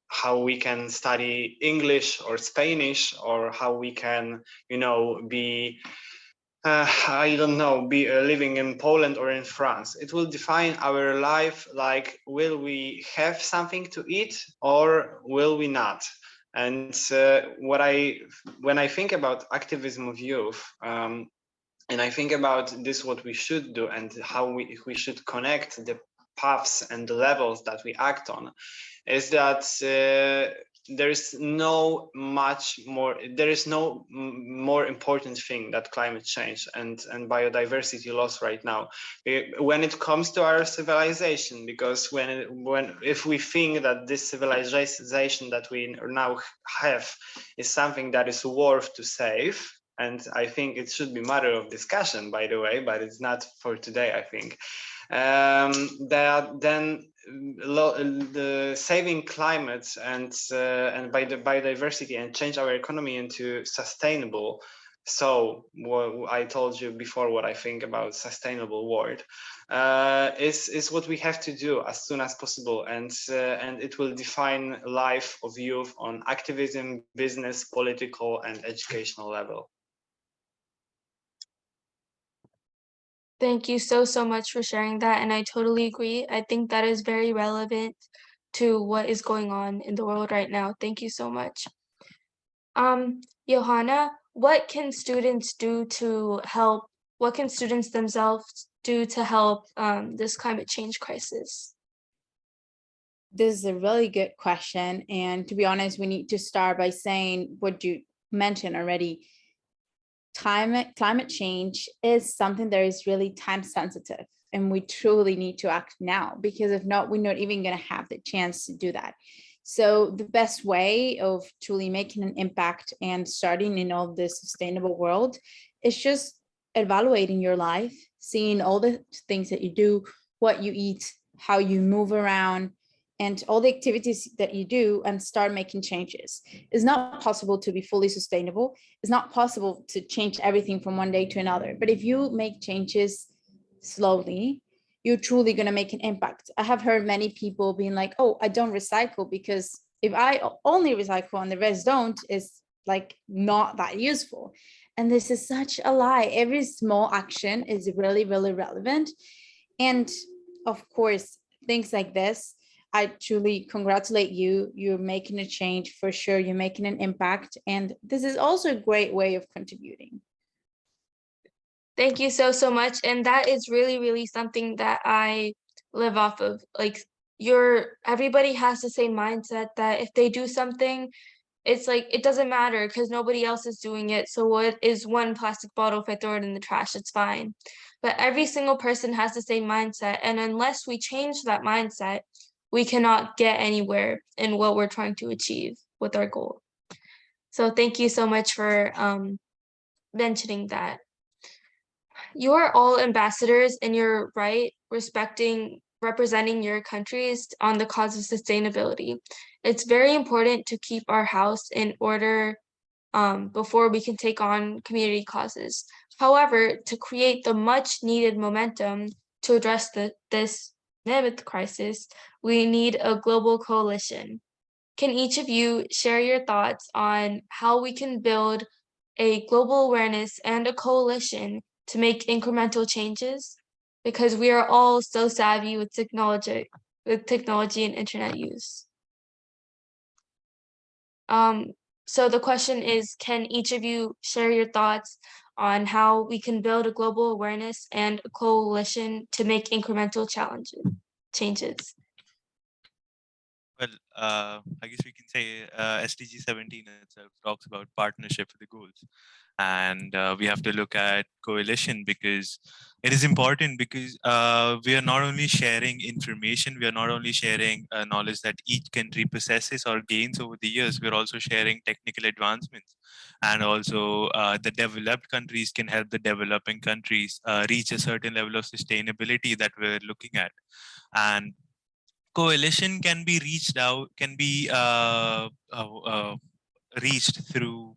how we can study English or Spanish, or how we can, you know, be, I don't know, be living in Poland or in France. It will define our life, like, will we have something to eat or will we not? And when I think about activism of youth, and I think about this, what we should do and how we should connect the paths and the levels that we act on, is that there is no more important thing than climate change and biodiversity loss right now when it comes to our civilization. Because if we think that this civilization that we now have is something that is worth to save, and I think it should be matter of discussion, by the way, but it's not for today, I think, that then the saving climate and by the biodiversity and change our economy into sustainable. So what I told you before, what I think about sustainable world, is what we have to do as soon as possible, and it will define life of youth on activism, business, political, and educational level. Thank you so much for sharing that, and I totally agree. I think that is very relevant to what is going on in the world right now. Thank you so much. Johanna, what can students do to help? What can students themselves do to help this climate change crisis? This is a really good question. And to be honest, we need to start by saying what you mentioned already. Climate change is something that is really time sensitive, and we truly need to act now, because if not, we're not even going to have the chance to do that. So the best way of truly making an impact and starting in all this sustainable world is just evaluating your life, seeing all the things that you do, what you eat, how you move around, and all the activities that you do, and start making changes. It's not possible to be fully sustainable. It's not possible to change everything from one day to another. But if you make changes slowly, you're truly going to make an impact. I have heard many people being like, oh, I don't recycle because if I only recycle and the rest don't, it's like not that useful. And this is such a lie. Every small action is really, really relevant. And of course, things like this, I truly congratulate you. You're making a change for sure. You're making an impact. And this is also a great way of contributing. Thank you so much. And that is really something that I live off of. Like, everybody has the same mindset that if they do something, it's like, it doesn't matter because nobody else is doing it. So what is one plastic bottle? If I throw it in the trash, it's fine. But every single person has the same mindset. And unless we change that mindset, we cannot get anywhere in what we're trying to achieve with our goal. So thank you so much for mentioning that. You are all ambassadors in your right, representing your countries on the cause of sustainability. It's very important to keep our house in order before we can take on community causes. However, to create the much needed momentum to address this mammoth crisis, we need a global coalition. Can each of you share your thoughts on how we can build a global awareness and a coalition to make incremental changes? Because we are all so savvy with technology and internet use. So the question is, can each of you share your thoughts on how we can build a global awareness and a coalition to make incremental changes? Well, I guess we can say SDG 17 itself talks about partnership for the goals. And we have to look at coalition because it is important because we are not only sharing information, we are not only sharing knowledge that each country possesses or gains over the years, we're also sharing technical advancements. And also the developed countries can help the developing countries reach a certain level of sustainability that we're looking at. And coalition can be reached through,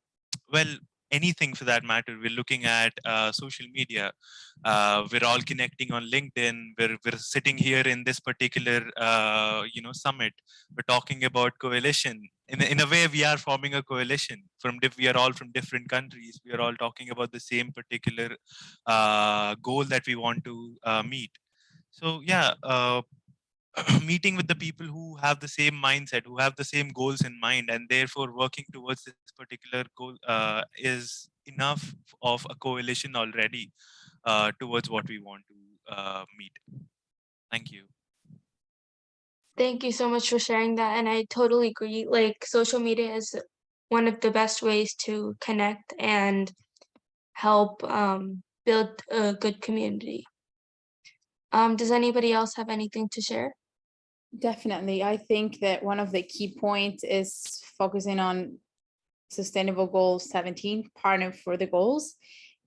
well, anything for that matter. We're looking at social media. We're all connecting on LinkedIn. We're sitting here in this particular summit. We're talking about coalition. In a way, we are forming a coalition. We are all from different countries. We are all talking about the same particular goal that we want to meet. So yeah, meeting with the people who have the same mindset, who have the same goals in mind, and therefore working towards this particular goal is enough of a coalition already towards what we want to meet. Thank you. Thank you so much for sharing that. And I totally agree. Like, social media is one of the best ways to connect and help build a good community. Does anybody else have anything to share? Definitely. I think that one of the key points is focusing on Sustainable Goal 17, partner for the goals.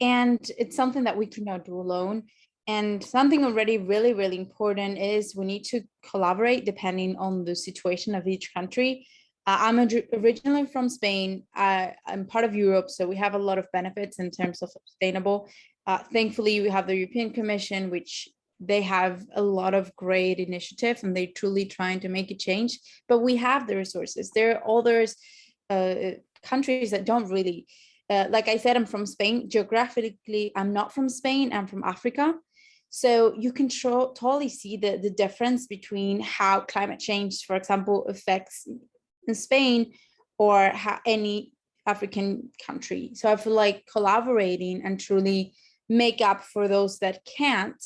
And it's something that we cannot do alone. And something already really, really important is we need to collaborate depending on the situation of each country. I'm originally from Spain. I'm part of Europe, so we have a lot of benefits in terms of sustainable. Thankfully, we have the European Commission, which they have a lot of great initiatives and they're truly trying to make a change, but we have the resources. There are others, countries that don't really, like I said, I'm from Spain. Geographically, I'm not from Spain, I'm from Africa. So you can totally see the difference between how climate change, for example, affects in Spain or how any African country. So I feel like collaborating and truly make up for those that can't,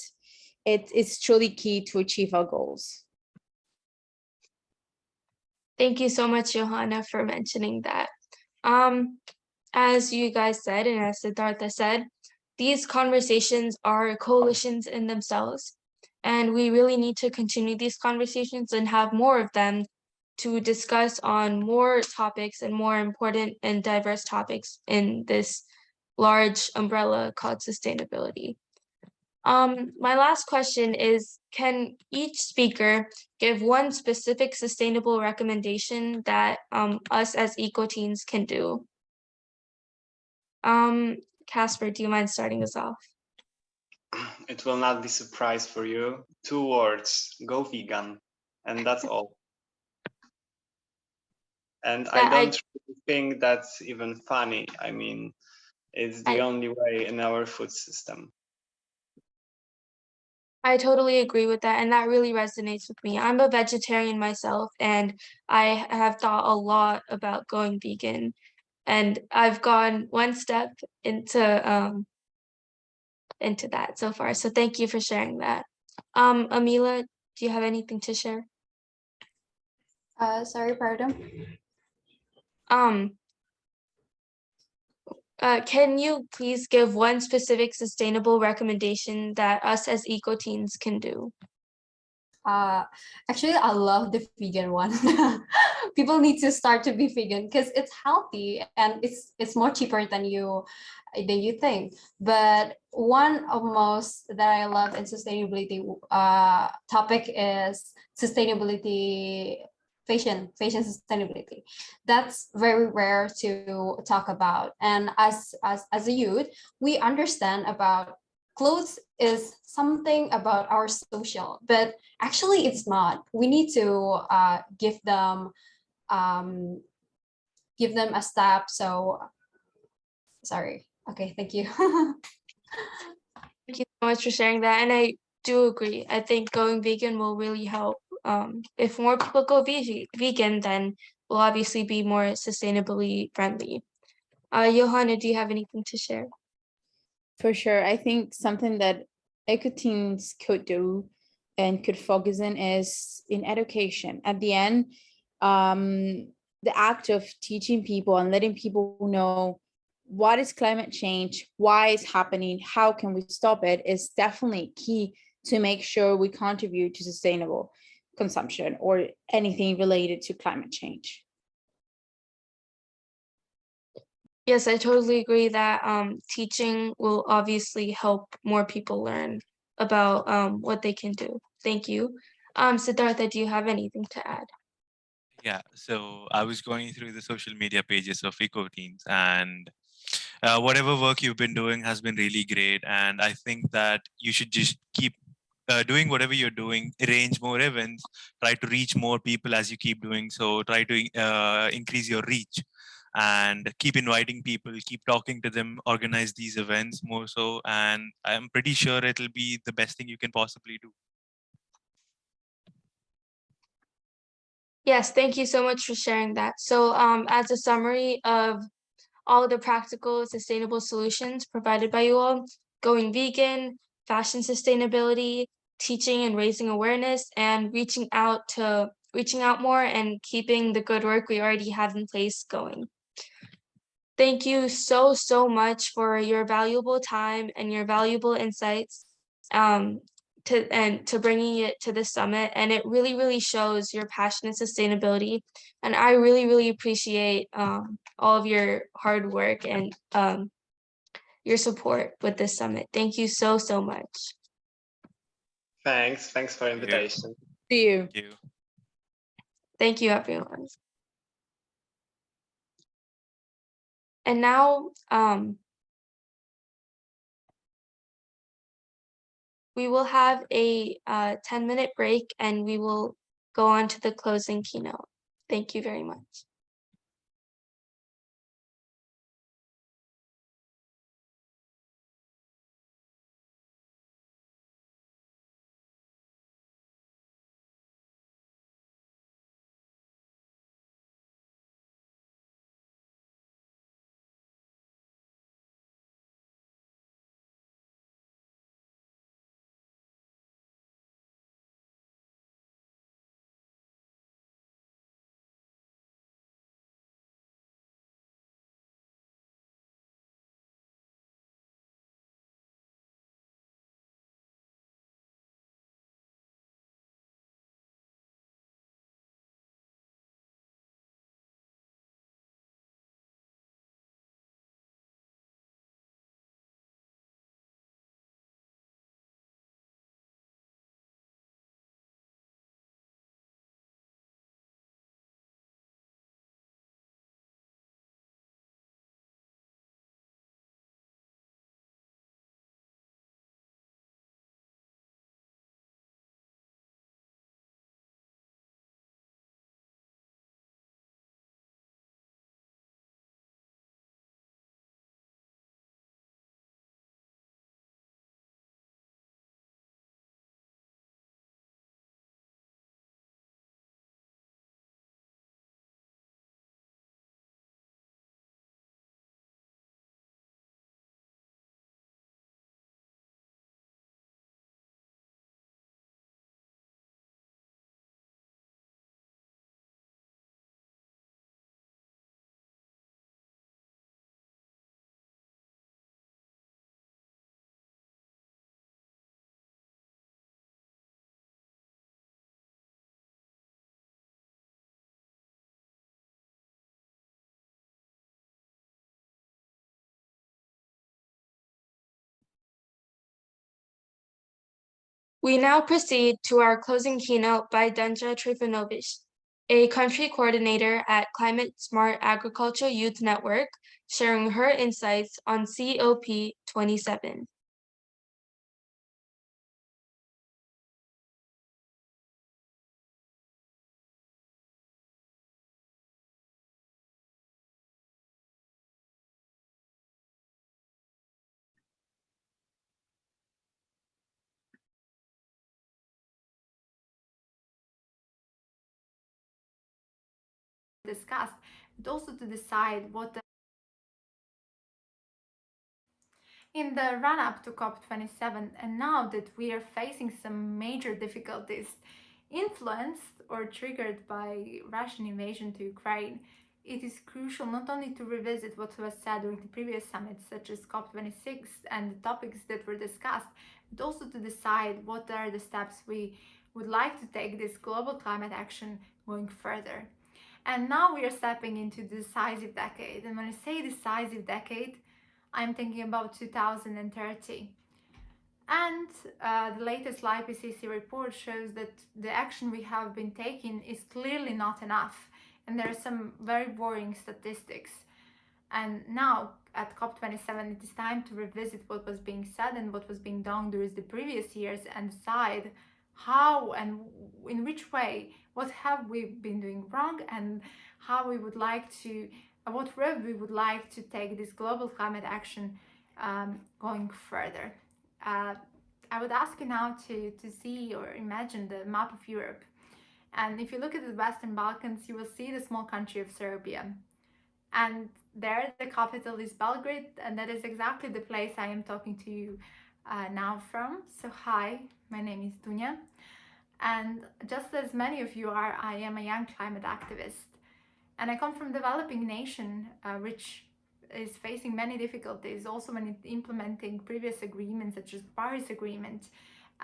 it's truly key to achieve our goals. Thank you so much, Johanna, for mentioning that. As you guys said, and as Siddhartha said, these conversations are coalitions in themselves, and we really need to continue these conversations and have more of them to discuss on more topics and more important and diverse topics in this large umbrella called sustainability. My last question is, can each speaker give one specific sustainable recommendation that us as EcoTeens can do? Casper, do you mind starting us off? It will not be a surprise for you. 2 words, go vegan. And that's all. And I don't think that's even funny. I mean, it's the only way in our food system. I totally agree with that, and that really resonates with me. I'm a vegetarian myself, and I have thought a lot about going vegan, and I've gone one step into that so far. So thank you for sharing that. Amila, do you have anything to share? Sorry, pardon. Can you please give one specific sustainable recommendation that us as EcoTeens can do? Actually, I love the vegan one people need to start to be vegan because it's healthy and it's more cheaper than you think. But one of most that I love in sustainability topic is sustainability, fashion sustainability. That's very rare to talk about. And as a youth, we understand about clothes is something about our social, but actually it's not. We need to give them a step. So sorry. Okay, thank you. Thank you so much for sharing that. And I do agree. I think going vegan will really help. If more people go vegan, then we'll obviously be more sustainably friendly. Johanna, do you have anything to share? For sure. I think something that EcoTeens could do and could focus in is in education. At the end, the act of teaching people and letting people know what is climate change, why it's happening, how can we stop it, is definitely key to make sure we contribute to sustainable consumption or anything related to climate change. Yes, I totally agree that teaching will obviously help more people learn about what they can do. Thank you. Siddhartha, do you have anything to add? Yeah, so I was going through the social media pages of EcoTeens, and whatever work you've been doing has been really great. And I think that you should just keep doing whatever you're doing, arrange more events, try to reach more people as you keep doing so, try to increase your reach and keep inviting people, keep talking to them, organize these events more so. And I'm pretty sure it'll be the best thing you can possibly do. Yes, thank you so much for sharing that. So as a summary of all the practical sustainable solutions provided by you all, going vegan, fashion sustainability, teaching and raising awareness, and reaching out more and keeping the good work we already have in place going. Thank you so much for your valuable time and your valuable insights to bringing it to the summit. And it really shows your passion in sustainability. And I really appreciate all of your hard work and your support with this summit. Thank you so much. Thanks for the invitation. See you. Thank you. Thank you, everyone. And now we will have a 10-minute break and we will go on to the closing keynote. Thank you very much. We now proceed to our closing keynote by Denja Trifunovic, a country coordinator at Climate Smart Agriculture Youth Network, sharing her insights on COP27. Discussed, but also to decide what in the run-up to COP27, and now that we are facing some major difficulties influenced or triggered by Russian invasion to Ukraine, it is crucial not only to revisit what was said during the previous summits, such as COP26 and the topics that were discussed, but also to decide what are the steps we would like to take this global climate action going further. And now we are stepping into the decisive decade. And when I say decisive decade, I'm thinking about 2030. And the latest IPCC report shows that the action we have been taking is clearly not enough. And there are some very worrying statistics. And now at COP27, it is time to revisit what was being said and what was being done during the previous years and decide how and in which way, what have we been doing wrong, and how we would like to, what road we would like to take this global climate action going further. I would ask you now to see or imagine the map of Europe. And if you look at the Western Balkans, you will see the small country of Serbia. And there the capital is Belgrade, and that is exactly the place I am talking to you now from. So hi, my name is Dunja, and just as many of you are, I am a young climate activist, and I come from a developing nation which is facing many difficulties, also when implementing previous agreements such as Paris Agreement,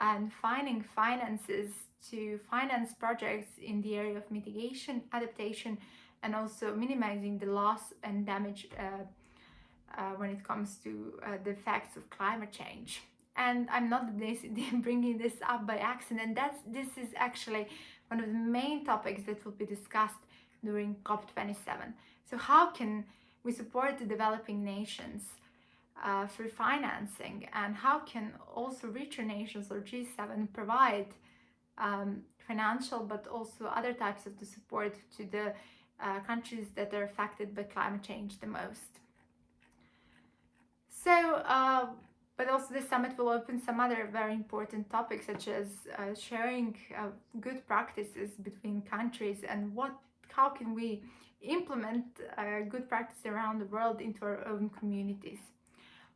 and finding finances to finance projects in the area of mitigation, adaptation, and also minimizing the loss and damage when it comes to the effects of climate change. And I'm not bringing this up by accident. This is actually one of the main topics that will be discussed during COP27. So how can we support the developing nations through financing, and how can also richer nations or G7 provide financial but also other types of the support to the countries that are affected by climate change the most. So, but also this summit will open some other very important topics, such as sharing good practices between countries, and how can we implement good practice around the world into our own communities.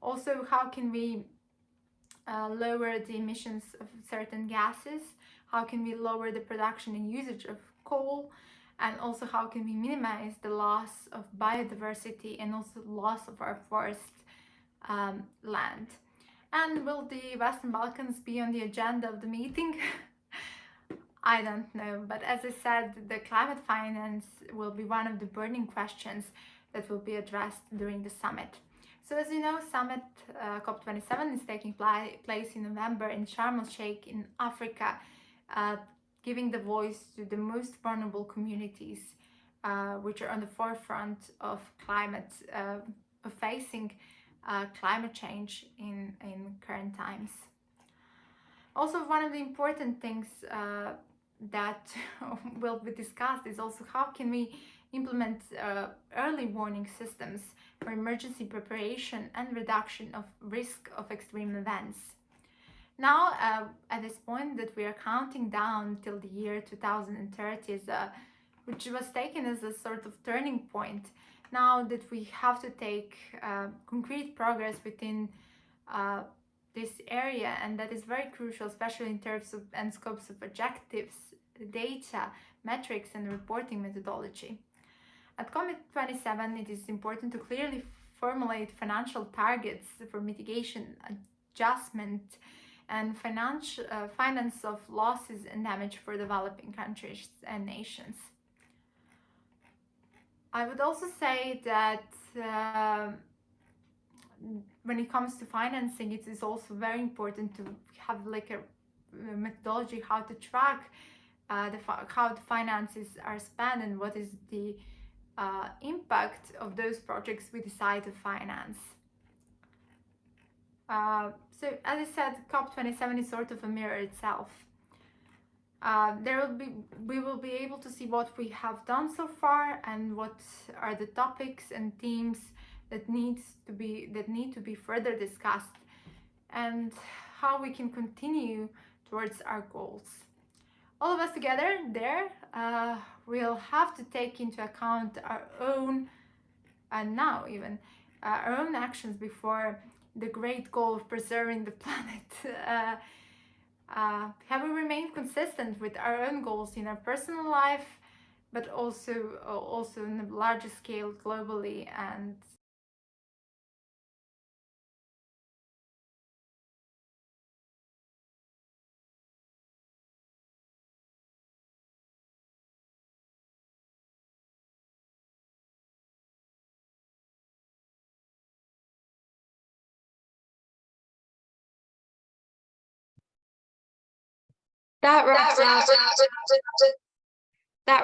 Also, how can we lower the emissions of certain gases? How can we lower the production and usage of coal? And also, how can we minimize the loss of biodiversity and also loss of our forest land? And will the Western Balkans be on the agenda of the meeting? I don't know, but as I said, the climate finance will be one of the burning questions that will be addressed during the summit. So as you know, summit COP27 is taking place in November in Sharm el-Sheikh in Africa, giving the voice to the most vulnerable communities which are on the forefront of climate, of facing climate change in current times. Also, one of the important things that will be discussed is also how can we implement early warning systems for emergency preparation and reduction of risk of extreme events. Now, at this point that we are counting down till the year 2030, which was taken as a sort of turning point, now that we have to take concrete progress within this area, and that is very crucial, especially in terms of and scopes of objectives, data, metrics, and reporting methodology. At COP27, it is important to clearly formulate financial targets for mitigation, adjustment, and finance of losses and damage for developing countries and nations. I would also say that when it comes to financing, it is also very important to have like a methodology, how to track how the finances are spent and what is the impact of those projects we decide to finance. So as I said, COP27 is sort of a mirror itself. We will be able to see what we have done so far and what are the topics and themes that need to be further discussed, and how we can continue towards our goals. All of us together there will have to take into account our own, and now even our own actions before the great goal of preserving the planet. Have we remained consistent with our own goals in our personal life, but also on a larger scale globally? And That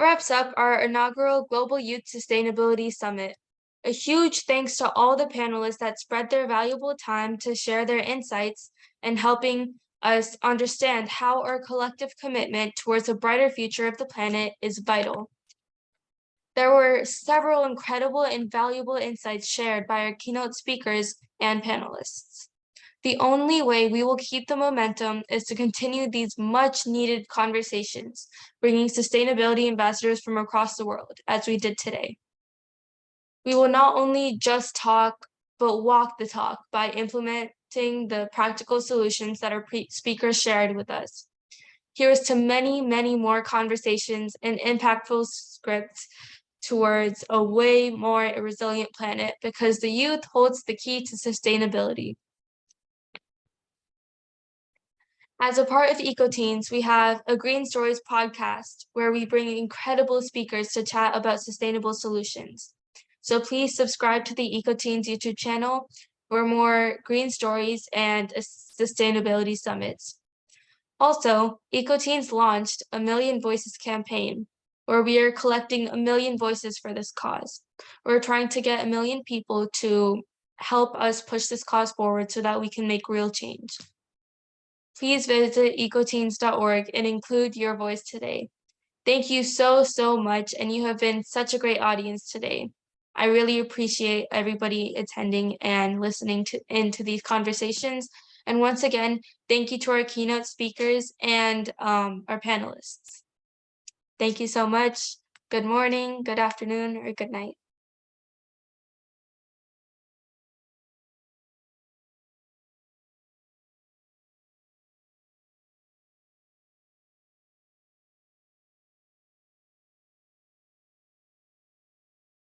wraps up our inaugural Global Youth Sustainability Summit. A huge thanks to all the panelists that spread their valuable time to share their insights and helping us understand how our collective commitment towards a brighter future of the planet is vital. There were several incredible and valuable insights shared by our keynote speakers and panelists. The only way we will keep the momentum is to continue these much needed conversations, bringing sustainability ambassadors from across the world, as we did today. We will not only just talk, but walk the talk by implementing the practical solutions that our speakers shared with us. Here's to many, many more conversations and impactful scripts towards a way more resilient planet, because the youth holds the key to sustainability. As a part of EcoTeens, we have a Green Stories podcast where we bring incredible speakers to chat about sustainable solutions. So please subscribe to the EcoTeens YouTube channel for more green stories and sustainability summits. Also, EcoTeens launched a Million Voices campaign, where we are collecting 1 million voices for this cause. We're trying to get 1 million people to help us push this cause forward so that we can make real change. Please visit ecoteens.org and include your voice today. Thank you so much, and you have been such a great audience today. I really appreciate everybody attending and listening into these conversations. And once again, thank you to our keynote speakers and our panelists. Thank you so much. Good morning, good afternoon, or good night.